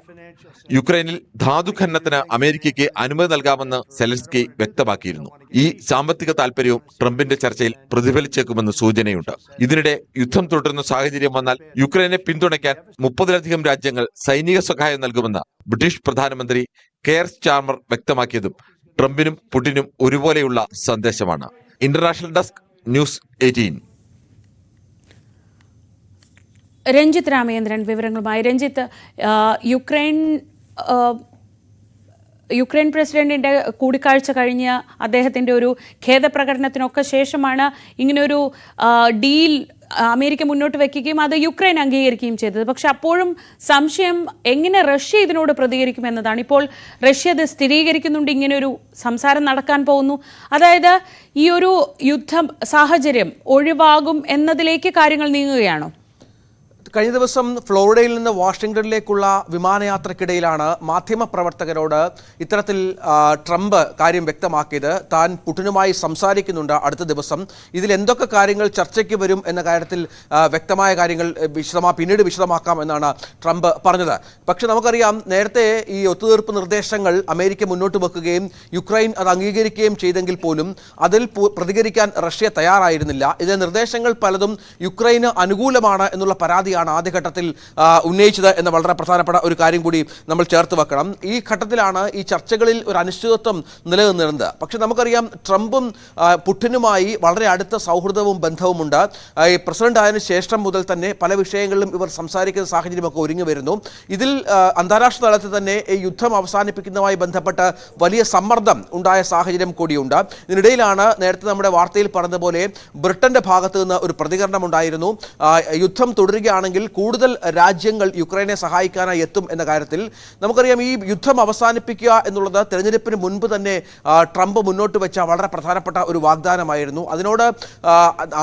യുക്രൈനിൽ ധാതുഖനനത്തിന് അമേരിക്കയ്ക്ക് അനുമതി നൽകാമെന്ന് സെലൻസ്കി വ്യക്തമാക്കിയിരുന്നു. ഈ സാമ്പത്തിക താൽപര്യവും ട്രംപിന്റെ ചർച്ചയിൽ പ്രതിഫലിച്ചേക്കുമെന്ന് സൂചനയുണ്ട്. ഇതിനിടെ യുദ്ധം തുടരുന്ന സാഹചര്യം വന്നാൽ യുക്രൈനെ പിന്തുണയ്ക്കാൻ 30-ലധികം രാജ്യങ്ങൾ സൈനിക സഹായം നൽകുമെന്ന് ബ്രിട്ടീഷ് പ്രധാനമന്ത്രി കെയർ സ്റ്റാർമർ വ്യക്തമാക്കിയതും ട്രംപിനും പുടിനും ഒരുപോലെയുള്ള സന്ദേശമാണ്. International desk news 18. Ranjith Ramachandran വിവരങ്ങളുമായി. രഞ്ജിത്ത്, യുക്രൈൻ പ്രസിഡന്റിന്റെ കൂടിക്കാഴ്ച കഴിഞ്ഞ് അദ്ദേഹത്തിന്റെ ഒരു ഖേദപ്രകടനത്തിനൊക്കെ ശേഷമാണ് ഇങ്ങനൊരു ഡീൽ അമേരിക്ക മുന്നോട്ട് വയ്ക്കുകയും അത് യുക്രൈൻ അംഗീകരിക്കുകയും ചെയ്തത്. പക്ഷെ അപ്പോഴും സംശയം എങ്ങനെ റഷ്യ ഇതിനോട് പ്രതികരിക്കുമെന്നതാണ്. ഇപ്പോൾ റഷ്യ ഇത് സ്ഥിരീകരിക്കുന്നുണ്ട്, ഇങ്ങനെയൊരു സംസാരം നടക്കാൻ പോകുന്നു. അതായത് ഈ ഒരു യുദ്ധ സാഹചര്യം ഒഴിവാകും എന്നതിലേക്ക് കാര്യങ്ങൾ നീങ്ങുകയാണോ? കഴിഞ്ഞ ദിവസം ഫ്ലോറിഡയിൽ നിന്ന് വാഷിംഗ്ടണിലേക്കുള്ള വിമാനയാത്രക്കിടയിലാണ് മാധ്യമപ്രവർത്തകരോട് ഇത്തരത്തിൽ ട്രംപ് കാര്യം വ്യക്തമാക്കിയത്. താൻ പുടിനുമായി സംസാരിക്കുന്നുണ്ട് അടുത്ത ദിവസം. ഇതിൽ എന്തൊക്കെ കാര്യങ്ങൾ ചർച്ചയ്ക്ക് വരും എന്ന കാര്യത്തിൽ വ്യക്തമായ കാര്യങ്ങൾ പിന്നീട് വിശദമാക്കാം എന്നാണ് ട്രംപ് പറഞ്ഞത്. പക്ഷെ നമുക്കറിയാം, നേരത്തെ ഈ ഒത്തുതീർപ്പ് നിർദ്ദേശങ്ങൾ അമേരിക്ക മുന്നോട്ട് വെക്കുകയും യുക്രൈൻ അത് അംഗീകരിക്കുകയും ചെയ്തെങ്കിൽ പോലും അതിൽ പ്രതികരിക്കാൻ റഷ്യ തയ്യാറായിരുന്നില്ല. ഇതിലെ നിർദ്ദേശങ്ങൾ പലതും യുക്രൈന് അനുകൂലമാണ് എന്നുള്ള പരാതിയാണ് ആദ്യഘട്ടത്തിൽ ഉന്നയിച്ചത് എന്ന വളരെ പ്രധാനപ്പെട്ട ഒരു കാര്യം കൂടി നമ്മൾ ചേർത്ത് വെക്കണം. ഈ ഘട്ടത്തിലാണ് ഈ ചർച്ചകളിൽ ഒരു അനിശ്ചിതത്വം നിലനിന്നിരുന്നത്. പക്ഷെ നമുക്കറിയാം, ട്രംപും പുടിനുമായി വളരെ അടുത്ത സൗഹൃദവും ബന്ധവുമുണ്ട്. ഈ പ്രസിഡന്റ് ആയതിനു ശേഷം മുതൽ തന്നെ പല വിഷയങ്ങളിലും ഇവർ സംസാരിക്കുന്ന സാഹചര്യമൊക്കെ ഒരുങ്ങി വരുന്നു. ഇതിൽ അന്താരാഷ്ട്ര തലത്തിൽ തന്നെ ഈ യുദ്ധം അവസാനിപ്പിക്കുന്നതുമായി ബന്ധപ്പെട്ട് വലിയ സമ്മർദ്ദം ഉണ്ടായ സാഹചര്യം കൂടിയുണ്ട്. ഇതിനിടയിലാണ് നേരത്തെ നമ്മുടെ വാർത്തയിൽ പറഞ്ഞതുപോലെ ബ്രിട്ടന്റെ ഭാഗത്ത് നിന്ന് ഒരു പ്രതികരണം ഉണ്ടായിരുന്നു. യുദ്ധം തുടരുകയാണെങ്കിൽ കൂടുതൽ രാജ്യങ്ങൾ യുക്രൈനെ സഹായിക്കാനായി എത്തും എന്ന കാര്യത്തിൽ. നമുക്കറിയാം, ഈ യുദ്ധം അവസാനിപ്പിക്കുക എന്നുള്ളത് തെരഞ്ഞെടുപ്പിന് മുൻപ് തന്നെ ട്രംപ് മുന്നോട്ട് വെച്ച വളരെ പ്രധാനപ്പെട്ട ഒരു വാഗ്ദാനമായിരുന്നു. അതിനോട്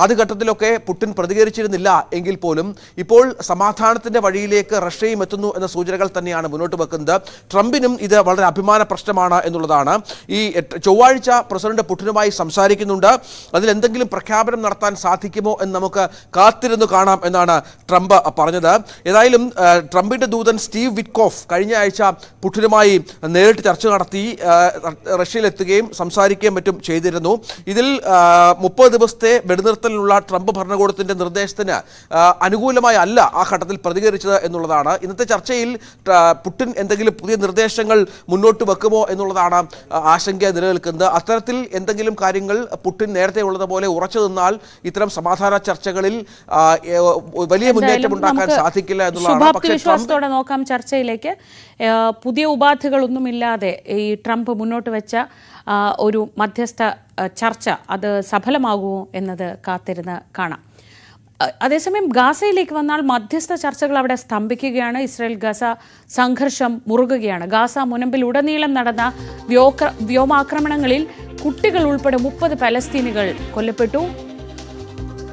ആദ്യഘട്ടത്തിലൊക്കെ പുടിൻ പ്രതികരിച്ചിരുന്നില്ല എങ്കിൽ പോലും ഇപ്പോൾ സമാധാനത്തിന്റെ വഴിയിലേക്ക് റഷ്യയും എത്തുന്നു എന്ന സൂചനകൾ തന്നെയാണ് മുന്നോട്ട് വെക്കുന്നത്. ട്രംപിനും ഇത് വളരെ അഭിമാന പ്രശ്നമാണ് എന്നുള്ളതാണ്. ഈ ചൊവ്വാഴ്ച പ്രസിഡന്റ് പുടിനുമായി സംസാരിക്കുന്നുണ്ട്. അതിലെന്തെങ്കിലും പ്രഖ്യാപനം നടത്താൻ സാധിക്കുമോ എന്ന് നമുക്ക് കാത്തിരുന്നു കാണാം എന്നാണ് ട്രംപ് പറഞ്ഞത്. ഏതായാലും ട്രംപിന്റെ ദൂതൻ സ്റ്റീവ് വിറ്റ്കോഫ് കഴിഞ്ഞ ആഴ്ച പുടിനുമായി നേരിട്ട് ചർച്ച നടത്തി റഷ്യയിലെത്തുകയും സംസാരിക്കുകയും മറ്റും ചെയ്തിരുന്നു. ഇതിൽ 30 ദിവസത്തെ വെടിനിർത്തലിനുള്ള ട്രംപ് ഭരണകൂടത്തിന്റെ നിർദ്ദേശത്തിന് അനുകൂലമായി അല്ല ആ ഘട്ടത്തിൽ പ്രതികരിച്ചത് എന്നുള്ളതാണ്. ഇന്നത്തെ ചർച്ചയിൽ പുടിൻ എന്തെങ്കിലും പുതിയ നിർദ്ദേശങ്ങൾ മുന്നോട്ട് വെക്കുമോ എന്നുള്ളതാണ് ആശങ്ക നിലനിൽക്കുന്നത്. അത്തരത്തിൽ എന്തെങ്കിലും കാര്യങ്ങൾ പുടിൻ നേരത്തെ ഉള്ളതുപോലെ ഉറച്ചു നിന്നാൽ ഇത്തരം സമാധാന ചർച്ചകളിൽ വലിയ മുന്നേറ്റം ഉണ്ടാക്കാൻ സാധിക്കില്ല എന്നുള്ളതാണ്. വിശ്വാസത്തോടെ നോക്കാം ചർച്ചയിലേക്ക്. പുതിയ ഉപാധികളൊന്നുമില്ലാതെ ഈ ട്രംപ് മുന്നോട്ട് വെച്ച ഒരു മധ്യസ്ഥ ചർച്ച അത് സഫലമാകുമോ എന്നത് കാത്തിരുന്ന് കാണാം. അതേസമയം ഗാസയിലേക്ക് വന്നാൽ മധ്യസ്ഥ ചർച്ചകൾ അവിടെ സ്തംഭിക്കുകയാണ്. ഇസ്രായേൽ ഗാസ സംഘർഷം മുറുകുകയാണ്. ഗാസ മുനമ്പിൽ ഉടനീളം നടന്ന വ്യോമാക്രമണങ്ങളിൽ കുട്ടികൾ ഉൾപ്പെടെ 30 പലസ്തീനികൾ കൊല്ലപ്പെട്ടു.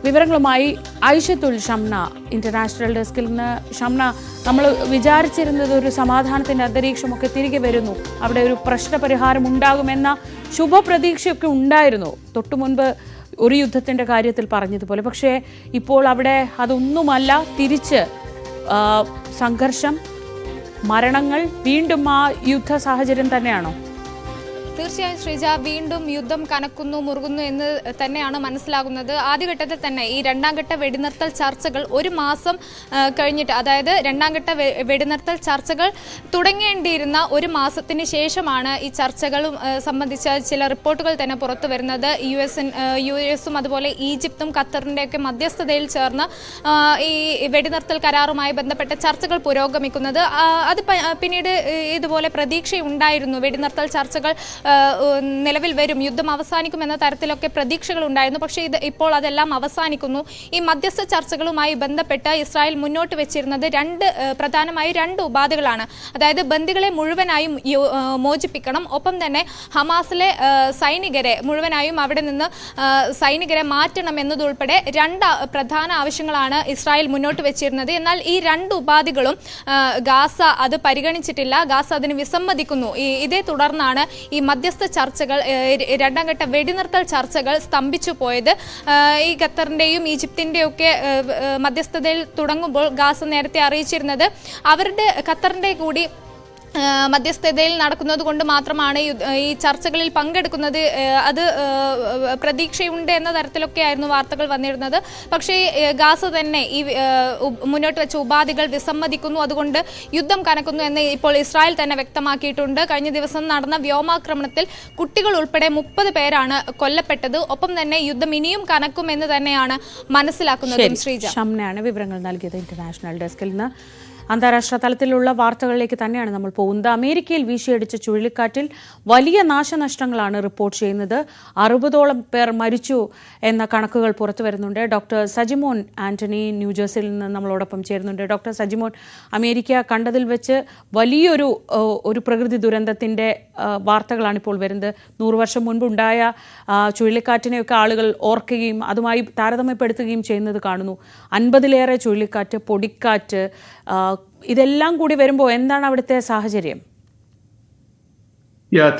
വിവരങ്ങളുമായി ഐഷത്തുൽ ഷംന ഇന്റർനാഷണൽ ഡെസ്കിൽ നിന്ന്. ഷംന, നമ്മൾ വിചാരിച്ചിരുന്നത് ഒരു സമാധാനത്തിന്റെ അന്തരീക്ഷമൊക്കെ തിരികെ വരുന്നു, അവിടെ ഒരു പ്രശ്നപരിഹാരം ഉണ്ടാകുമെന്ന ശുഭപ്രതീക്ഷയൊക്കെ ഉണ്ടായിരുന്നു തൊട്ടു മുൻപ് ഒരു യുദ്ധത്തിന്റെ കാര്യത്തിൽ പറഞ്ഞതുപോലെ. പക്ഷേ ഇപ്പോൾ അവിടെ അതൊന്നുമല്ല, തിരിച്ച് സംഘർഷം, മരണങ്ങൾ, വീണ്ടും ആ യുദ്ധ സാഹചര്യം തന്നെയാണോ? തീർച്ചയായും ശ്രീജ, വീണ്ടും യുദ്ധം കനക്കുന്നു, മുറുകുന്നു എന്ന് തന്നെയാണ് മനസ്സിലാകുന്നത്. ആദ്യഘട്ടത്തിൽ തന്നെ ഈ രണ്ടാം ഘട്ട വെടിനിർത്തൽ ചർച്ചകൾ ഒരു മാസം കഴിഞ്ഞിട്ട്, അതായത് രണ്ടാം ഘട്ട വെടിനിർത്തൽ ചർച്ചകൾ തുടങ്ങേണ്ടിയിരുന്ന ഒരു മാസത്തിന് ശേഷമാണ് ഈ ചർച്ചകളും സംബന്ധിച്ച ചില റിപ്പോർട്ടുകൾ തന്നെ പുറത്തു വരുന്നത്. യു.എസും അതുപോലെ ഈജിപ്തും ഖത്തറിൻ്റെയൊക്കെ മധ്യസ്ഥതയിൽ ചേർന്ന് ഈ വെടിനിർത്തൽ കരാറുമായി ബന്ധപ്പെട്ട ചർച്ചകൾ പുരോഗമിക്കുന്നത്. അത് പിന്നീട് ഇതുപോലെ പ്രതീക്ഷയുണ്ടായിരുന്നു, വെടിനിർത്തൽ ചർച്ചകൾ നിലവിൽ വരും, യുദ്ധം അവസാനിക്കുമെന്ന തരത്തിലൊക്കെ പ്രതീക്ഷകൾ ഉണ്ടായിരുന്നു. പക്ഷേ ഇപ്പോൾ അതെല്ലാം അവസാനിക്കുന്നു. ഈ മധ്യസ്ഥ ചർച്ചകളുമായി ബന്ധപ്പെട്ട് ഇസ്രായേൽ മുന്നോട്ട് വെച്ചിരുന്നത് പ്രധാനമായും രണ്ട് ഉപാധികളാണ്. അതായത് ബന്ദികളെ മുഴുവനായും മോചിപ്പിക്കണം, ഒപ്പം തന്നെ ഹമാസിലെ സൈനികരെ മുഴുവനായും അവിടെ നിന്ന് സൈനികരെ മാറ്റണം എന്നതുൾപ്പെടെ രണ്ട് പ്രധാന ആവശ്യങ്ങളാണ് ഇസ്രായേൽ മുന്നോട്ട് വെച്ചിരുന്നത്. എന്നാൽ ഈ രണ്ട് ഉപാധികളും ഗാസ അത് പരിഗണിച്ചിട്ടില്ല, ഗാസ അതിന് വിസമ്മതിക്കുന്നു. ഇതേ തുടർന്നാണ് ഈ മധ്യസ്ഥ ചർച്ചകൾ, രണ്ടാം ഘട്ട വെടിനിർത്തൽ ചർച്ചകൾ സ്തംഭിച്ചു പോയത്. ഈ ഖത്തറിന്റെയും ഈജിപ്തിന്റെയും ഒക്കെ മധ്യസ്ഥതയിൽ തുടങ്ങുമ്പോൾ ഗാസ നേരത്തെ അറിയിച്ചിരുന്നത് ഖത്തറിന്റെ കൂടി മധ്യസ്ഥതയിൽ നടക്കുന്നത് കൊണ്ട് മാത്രമാണ് ഈ ചർച്ചകളിൽ പങ്കെടുക്കുന്നത്, അത് പ്രതീക്ഷയുണ്ട് എന്ന തരത്തിലൊക്കെ ആയിരുന്നു വാർത്തകൾ വന്നിരുന്നത്. പക്ഷേ ഗാസ തന്നെ ഈ മുന്നോട്ട് വെച്ച ഉപാധികൾ വിസമ്മതിക്കുന്നു, അതുകൊണ്ട് യുദ്ധം കനക്കുന്നു എന്ന് ഇപ്പോൾ ഇസ്രായേൽ തന്നെ വ്യക്തമാക്കിയിട്ടുണ്ട്. കഴിഞ്ഞ ദിവസം നടന്ന വ്യോമാക്രമണത്തിൽ കുട്ടികൾ ഉൾപ്പെടെ 30 പേരാണ് കൊല്ലപ്പെട്ടത്. ഒപ്പം തന്നെ യുദ്ധം ഇനിയും കനക്കുമെന്ന് തന്നെയാണ് മനസ്സിലാക്കുന്നത്. ശ്രീജ, ഷംനയാണ് വിവരങ്ങൾ നൽകിയത് ഇന്റർനാഷണൽ ഡെസ്കിൽ നിന്ന്. അന്താരാഷ്ട്ര തലത്തിലുള്ള വാർത്തകളിലേക്ക് തന്നെയാണ് നമ്മൾ പോകുന്നത്. അമേരിക്കയിൽ വീശിയടിച്ച ചുഴലിക്കാറ്റിൽ വലിയ നാശനഷ്ടങ്ങളാണ് റിപ്പോർട്ട് ചെയ്യുന്നത്. 60ഓളം പേർ മരിച്ചു എന്ന കണക്കുകൾ പുറത്തു വരുന്നുണ്ട്. ഡോക്ടർ സജിമോൻ ആന്റണി ന്യൂജേഴ്സിയിൽ നിന്ന് നമ്മളോടൊപ്പം ചേരുന്നുണ്ട്. ഡോക്ടർ സജിമോൻ, അമേരിക്ക കണ്ടതിൽ വെച്ച് വലിയൊരു പ്രകൃതി ദുരന്തത്തിൻ്റെ വാർത്തകളാണ് ഇപ്പോൾ വരുന്നത്. 100 വർഷം മുൻപ് ഉണ്ടായ ചുഴലിക്കാറ്റിനെയൊക്കെ ആളുകൾ ഓർക്കുകയും അതുമായി താരതമ്യപ്പെടുത്തുകയും ചെയ്യുന്നത് കാണുന്നു. 50ലേറെ ചുഴലിക്കാറ്റ്, പൊടിക്കാറ്റ്, ഇതെല്ലാം കൂടി വരുമ്പോൾ എന്താണ് അവിടുത്തെ സാഹചര്യം?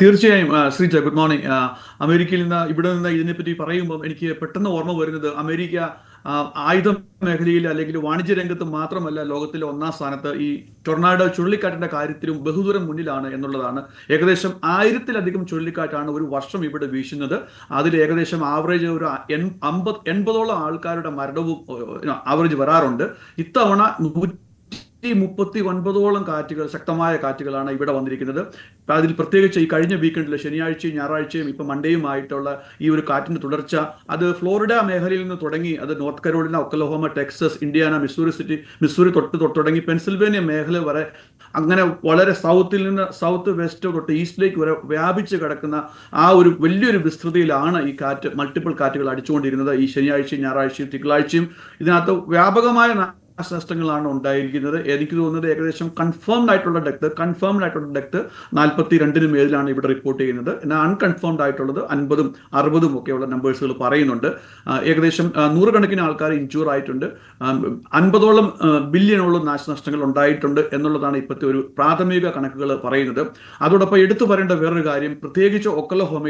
തീർച്ചയായും ശ്രീജ, ഗുഡ് മോർണിംഗ്. അമേരിക്കയിൽ നിന്ന് ഇവിടെ നിന്ന് ഇതിനെപ്പറ്റി പറയുമ്പോൾ എനിക്ക് പെട്ടെന്ന് ഓർമ്മ വരുന്നത്, അമേരിക്ക ആയുധ മേഖലയിൽ അല്ലെങ്കിൽ വാണിജ്യ രംഗത്ത് മാത്രമല്ല ലോകത്തിലെ 1ാം സ്ഥാനത്ത് ഈ ടൊർണാഡോ ചുഴലിക്കാറ്റിന്റെ കാര്യത്തിലും ബഹുദൂരം മുന്നിലാണ് എന്നുള്ളതാണ്. ഏകദേശം 1000-ലധികം ചുഴലിക്കാറ്റാണ് ഒരു വർഷം ഇവിടെ വീശുന്നത്. അതിൽ ഏകദേശം ആവറേജ് ഒരു 80ഓളം ആൾക്കാരുടെ മരണവും ആവറേജ് വരാറുണ്ട്. ഇത്തവണ 139ഓളം കാറ്റുകൾ, ശക്തമായ കാറ്റുകളാണ് ഇവിടെ വന്നിരിക്കുന്നത്. അതിൽ പ്രത്യേകിച്ച് ഈ കഴിഞ്ഞ വീക്കെൻഡിൽ ശനിയാഴ്ചയും ഞായറാഴ്ചയും ഇപ്പം മൺഡേയുമായിട്ടുള്ള ഈ ഒരു കാറ്റിന്റെ തുടർച്ച, അത് ഫ്ലോറിഡ മേഖലയിൽ നിന്ന് തുടങ്ങി, അത് North Carolina, Oklahoma, Texas, Indiana, Missouri തൊട്ട് തുടങ്ങി പെൻസിൽവേനിയ മേഖല വരെ, അങ്ങനെ വളരെ സൗത്തിൽ നിന്ന് സൗത്ത് വെസ്റ്റ് തൊട്ട് ഈസ്റ്റിലേക്ക് വരെ വ്യാപിച്ച് കിടക്കുന്ന ആ ഒരു വലിയൊരു വിസ്തൃതിയിലാണ് ഈ കാറ്റ്, മൾട്ടിപ്പിൾ കാറ്റുകൾ അടിച്ചുകൊണ്ടിരുന്നത്. ഈ ശനിയാഴ്ചയും ഞായറാഴ്ചയും തിങ്കളാഴ്ചയും ഇതിനകത്ത് വ്യാപകമായ നാശനഷ്ടങ്ങളാണ് ഉണ്ടായിരിക്കുന്നത്. എനിക്ക് തോന്നുന്നത് ഏകദേശം കൺഫേംഡ് ആയിട്ടുള്ള ഡെത്ത് 42 മേലിലാണ് ഇവിടെ റിപ്പോർട്ട് ചെയ്യുന്നത്. എന്നാൽ അൺകൺഫേംഡ് ആയിട്ടുള്ളത് 50ഉം 60ഉം ഒക്കെയുള്ള നമ്പേഴ്സുകൾ പറയുന്നുണ്ട്. ഏകദേശം 100 കണക്കിന് ആൾക്കാർ ഇൻജൂർ ആയിട്ടുണ്ട്. 50ഓളം ബില്യണോളം നാശനഷ്ടങ്ങൾ ഉണ്ടായിട്ടുണ്ട് എന്നുള്ളതാണ് ഇപ്പോഴത്തെ ഒരു പ്രാഥമിക കണക്കുകൾ പറയുന്നത്. അതോടൊപ്പം എടുത്തു പറയേണ്ട വേറൊരു കാര്യം, പ്രത്യേകിച്ച് ഒക്ലഹോമ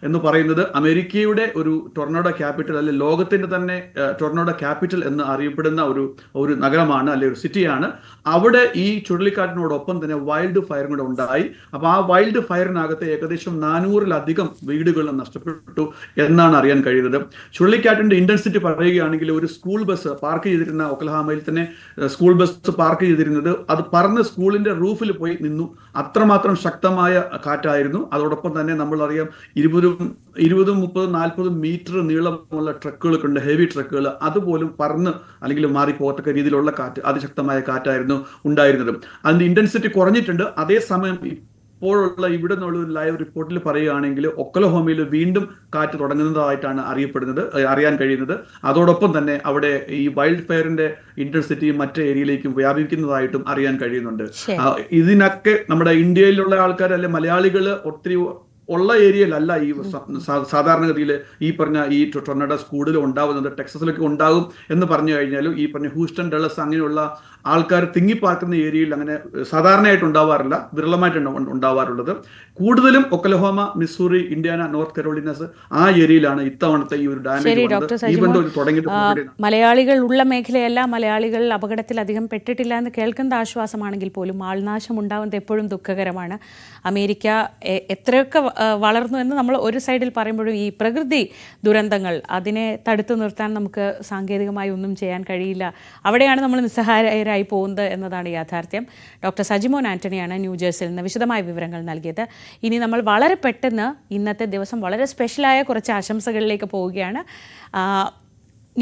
എന്ന് പറയുന്നത് അമേരിക്കയുടെ ഒരു ടൊർണാഡോ ക്യാപിറ്റൽ, അല്ലെങ്കിൽ ലോകത്തിന്റെ തന്നെ ടൊർണാഡോ ക്യാപിറ്റൽ എന്ന് അറിയപ്പെടുന്ന ഒരു നഗരമാണ്, അല്ലെ ഒരു സിറ്റിയാണ്. അവിടെ ഈ ചുഴലിക്കാറ്റിനോടൊപ്പം തന്നെ വൈൽഡ് ഫയർ കൂടെ ഉണ്ടായി. അപ്പൊ ആ വൈൽഡ് ഫയറിനകത്ത് ഏകദേശം 400-ലധികം വീടുകൾ നഷ്ടപ്പെട്ടു എന്നാണ് അറിയാൻ കഴിയുന്നത്. ചുഴലിക്കാറ്റിന്റെ ഇന്റൻസിറ്റി പറയുകയാണെങ്കിൽ, ഒരു സ്കൂൾ ബസ് പാർക്ക് ചെയ്തിരുന്ന ഒക്ലഹോമയിൽ തന്നെ സ്കൂൾ ബസ് പാർക്ക് ചെയ്തിരുന്നത്, അത് പറന്ന് സ്കൂളിന്റെ റൂഫിൽ പോയി നിന്നു. അത്രമാത്രം ശക്തമായ കാറ്റായിരുന്നു. അതോടൊപ്പം തന്നെ നമ്മളറിയാം 20, 30, 40 മീറ്റർ നീളമുള്ള ട്രക്കുകളൊക്കെ ഉണ്ട്, ഹെവി ട്രക്കുകൾ, അതുപോലും പറന്ന് അല്ലെങ്കിൽ മാറിപ്പോകത്തക്ക രീതിയിലുള്ള കാറ്റ്, അതിശക്തമായ കാറ്റായിരുന്നു ഉണ്ടായിരുന്നത്. അതിന്റെ ഇന്റൻസിറ്റി കുറഞ്ഞിട്ടുണ്ട്. അതേസമയം ഇപ്പോഴുള്ള ഇവിടെ നിന്നുള്ള ഒരു ലൈവ് റിപ്പോർട്ടിൽ പറയുകയാണെങ്കിൽ ഒക്ലഹോമയിൽ വീണ്ടും കാറ്റ് തുടങ്ങുന്നതായിട്ടാണ് അറിയാൻ കഴിയുന്നത്. അതോടൊപ്പം തന്നെ അവിടെ ഈ വൈൽഡ് ഫയറിന്റെ ഇന്റൻസിറ്റി മറ്റു ഏരിയയിലേക്കും വ്യാപിക്കുന്നതായിട്ടും അറിയാൻ കഴിയുന്നുണ്ട്. ഇതിനൊക്കെ നമ്മുടെ ഇന്ത്യയിലുള്ള ആൾക്കാർ, അല്ലെ മലയാളികൾ ഒത്തിരി ഉള്ള ഏരിയയിലല്ല ഈ സാധാരണഗതിയിൽ ഈ പറഞ്ഞ ഈ ടൊർണഡോസ് കൂടുതലും ഉണ്ടാവുന്നത്. ടെക്സസിലൊക്കെ ഉണ്ടാകും എന്ന് പറഞ്ഞു കഴിഞ്ഞാലും ഈ പറഞ്ഞ ഹൂസ്റ്റൺ, ഡള്ളസ് അങ്ങനെയുള്ള ആൾക്കാർ തിങ്ങിപ്പാർക്കുന്ന ഏരിയയിൽ അങ്ങനെ സാധാരണയായിട്ട് ഉണ്ടാവാറില്ല, വിരളമായിട്ട് ഉണ്ടാവാറുള്ളത്. കൂടുതലും ഒക്ലഹോമ, മിസൂറി, ഇന്ത്യാന, നോർത്ത് കരോളിനാസ് ആ ഏരിയയിലാണ് ഇത്തവണത്തെ ഈ ഒരു ഡാമേജ്. മലയാളികൾ ഉള്ള മേഖലയല്ല, മലയാളികൾ അപകടത്തിൽ അധികം പെട്ടിട്ടില്ല എന്ന് കേൾക്കുന്ന ആശ്വാസമാണെങ്കിൽ പോലും ആൾനാശം ഉണ്ടാവുന്നത് എപ്പോഴും ദുഃഖകരമാണ്. അമേരിക്ക എത്രയൊക്കെ വളർന്നു എന്ന് നമ്മൾ ഒരു സൈഡിൽ പറയുമ്പോഴും ഈ പ്രകൃതി ദുരന്തങ്ങൾ അതിനെ തടുത്തു നിർത്താൻ നമുക്ക് സാങ്കേതികമായി ഒന്നും ചെയ്യാൻ കഴിയില്ല. അവിടെയാണ് നമ്മൾ നിസ്സഹായരായി പോകുന്നത് എന്നതാണ് യാഥാർത്ഥ്യം. ഡോക്ടർ സജിമോൻ ആന്റണിയാണ് ന്യൂജേഴ്സിയിൽ നിന്ന് വിശദമായ വിവരങ്ങൾ നൽകിയത്. ഇനി നമ്മൾ വളരെ പെട്ടെന്ന് ഇന്നത്തെ ദിവസം വളരെ സ്പെഷ്യലായ കുറച്ച് ആശംസകളിലേക്ക് പോവുകയാണ്.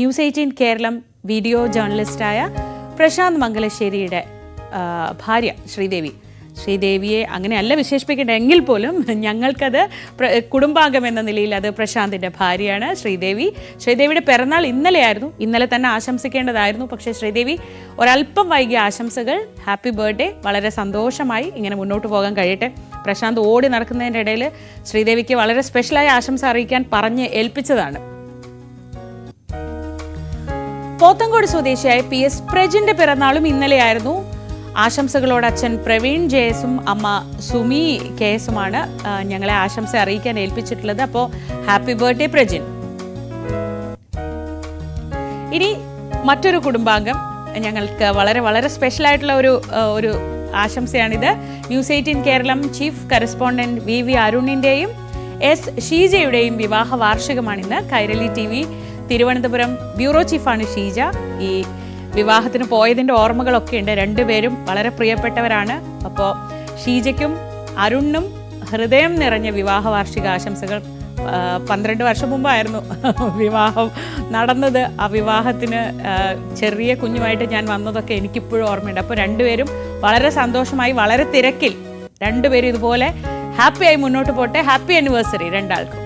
ന്യൂസ് 18 കേരളം വീഡിയോ ജേർണലിസ്റ്റായ പ്രശാന്ത് മംഗലശ്ശേരിയുടെ ഭാര്യ ശ്രീദേവിയെ അങ്ങനെയല്ല വിശേഷിപ്പിക്കേണ്ട എങ്കിൽ പോലും ഞങ്ങൾക്കത് കുടുംബാംഗം എന്ന നിലയിൽ അത് പ്രശാന്തിൻ്റെ ഭാര്യയാണ് ശ്രീദേവിയുടെ പിറന്നാൾ ഇന്നലെയായിരുന്നു. ഇന്നലെ തന്നെ ആശംസിക്കേണ്ടതായിരുന്നു. പക്ഷേ ശ്രീദേവി ഒരല്പം വൈകിയ ആശംസകൾ. Happy birthday. വളരെ സന്തോഷമായി ഇങ്ങനെ മുന്നോട്ട് പോകാൻ കഴിയട്ടെ. പ്രശാന്ത് ഓടി നടക്കുന്നതിൻ്റെ ഇടയിൽ ശ്രീദേവിക്ക് വളരെ സ്പെഷ്യലായ ആശംസ അറിയിക്കാൻ പറഞ്ഞ് ഏൽപ്പിച്ചതാണ്. പോത്തങ്കോട് സ്വദേശിയായ PS പ്രജിന്റെ പിറന്നാളും ഇന്നലെയായിരുന്നു. ആശംസകളോട് അച്ഛൻ പ്രവീൺ ജയസും അമ്മ സുമി കേസുമാണ് ഞങ്ങളെ ആശംസ അറിയിക്കാൻ ഏൽപ്പിച്ചിട്ടുള്ളത്. അപ്പോൾ ഹാപ്പി ബർത്ത്ഡേ പ്രജിൻ. ഇനി മറ്റൊരു കുടുംബാംഗം ഞങ്ങൾക്ക് വളരെ വളരെ സ്പെഷ്യൽ ആയിട്ടുള്ള ഒരു ആശംസയാണിത്. News 18 Keralam chief correspondent VV അരുണിന്റെയും S ഷീജയുടെയും വിവാഹ വാർഷികമാണിന്ന്. കൈരളി TV തിരുവനന്തപുരം ബ്യൂറോ ചീഫാണ് ഷീജ. ഈ വിവാഹത്തിന് പോയതിൻ്റെ ഓർമ്മകളൊക്കെ ഉണ്ട്. രണ്ടുപേരും വളരെ പ്രിയപ്പെട്ടവരാണ്. അപ്പോൾ ഷീജയ്ക്കും അരുണിനും ഹൃദയം നിറഞ്ഞ വിവാഹ വാർഷിക ആശംസകൾ. 12 വർഷം മുമ്പായിരുന്നു വിവാഹം നടന്നത്. ആ വിവാഹത്തിന് ചെറിയ കുഞ്ഞുമായിട്ട് ഞാൻ വന്നതൊക്കെ എനിക്കിപ്പോഴും ഓർമ്മയുണ്ട്. അപ്പോൾ രണ്ടുപേരും വളരെ സന്തോഷമായി, വളരെ തിരക്കിൽ രണ്ടുപേരും ഇതുപോലെ ഹാപ്പിയായി മുന്നോട്ട് പോട്ടെ. ഹാപ്പി ആനിവേഴ്സറി രണ്ടാൾക്കും.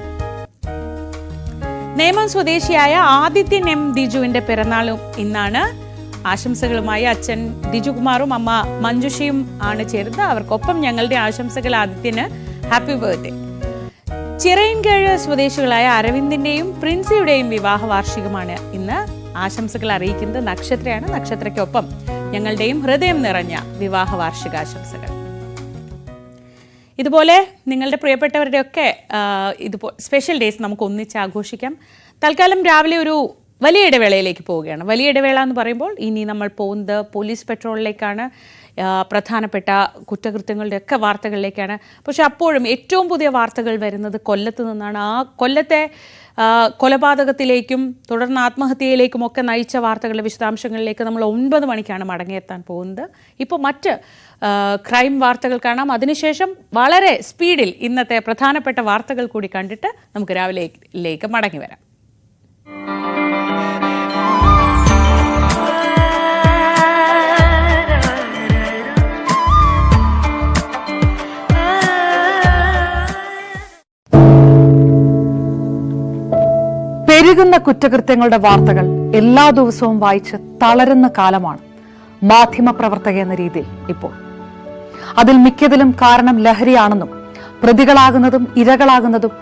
നേമം സ്വദേശിയായ ആദിത്യൻ M ദിജുവിന്റെ പിറന്നാളും ഇന്നാണ്. ആശംസകളുമായി അച്ഛൻ ദിജുകുമാറും അമ്മ മഞ്ജുഷയും ആണ് ചേർന്നത്. അവർക്കൊപ്പം ഞങ്ങളുടെ ആശംസകൾ ആദിത്യന്. Happy birthday. ചിറയൻകീഴ് സ്വദേശികളായ അരവിന്ദിന്റെയും പ്രിൻസിയുടെയും വിവാഹ വാർഷികമാണ് ഇന്ന്. ആശംസകൾ അറിയിക്കുന്നത് നക്ഷത്രയാണ്. നക്ഷത്രയ്ക്കൊപ്പം ഞങ്ങളുടെയും ഹൃദയം നിറഞ്ഞ വിവാഹ വാർഷികാശംസകൾ. ഇതുപോലെ നിങ്ങളുടെ പ്രിയപ്പെട്ടവരുടെയൊക്കെ ഇതുപോലെ സ്പെഷ്യൽ ഡേയ്സ് നമുക്ക് ഒന്നിച്ച് ആഘോഷിക്കാം. തൽക്കാലം രാവിലെ ഒരു വലിയ ഇടവേളയിലേക്ക് പോവുകയാണ്. വലിയ ഇടവേള എന്ന് പറയുമ്പോൾ ഇനി നമ്മൾ പോകുന്നത് പോലീസ് പെട്രോളിലേക്കാണ്. പ്രധാനപ്പെട്ട കുറ്റകൃത്യങ്ങളുടെ ഒക്കെ വാർത്തകളിലേക്കാണ്. പക്ഷെ അപ്പോഴും ഏറ്റവും പുതിയ വാർത്തകൾ വരുന്നത് കൊല്ലത്ത് നിന്നാണ്. ആ കൊല്ലത്തെ കൊലപാതകത്തിലേക്കും തുടർന്ന് ആത്മഹത്യയിലേക്കും ഒക്കെ നയിച്ച വാർത്തകളുടെ വിശദാംശങ്ങളിലേക്ക് നമ്മൾ 9 മണിക്കാണ് മടങ്ങിയെത്താൻ പോകുന്നത്. ഇപ്പോൾ മറ്റ് ക്രൈം വാർത്തകൾ കാണാം. അതിനുശേഷം വളരെ സ്പീഡിൽ ഇന്നത്തെ പ്രധാനപ്പെട്ട വാർത്തകൾ കൂടി കണ്ടിട്ട് നമുക്ക് രാവിലേക്ക് മടങ്ങി വരാം. പെരുകുന്ന കുറ്റകൃത്യങ്ങളുടെ വാർത്തകൾ എല്ലാ ദിവസവും വായിച്ച് തളരുന്ന കാലമാണ് മാധ്യമപ്രവർത്തക എന്ന രീതിയിൽ ഇപ്പോൾ. അതിൽ മിക്കതിലും കാരണം ലഹരിയാണെന്നും പ്രതികളാകുന്നതും ഇരകളാകുന്നതും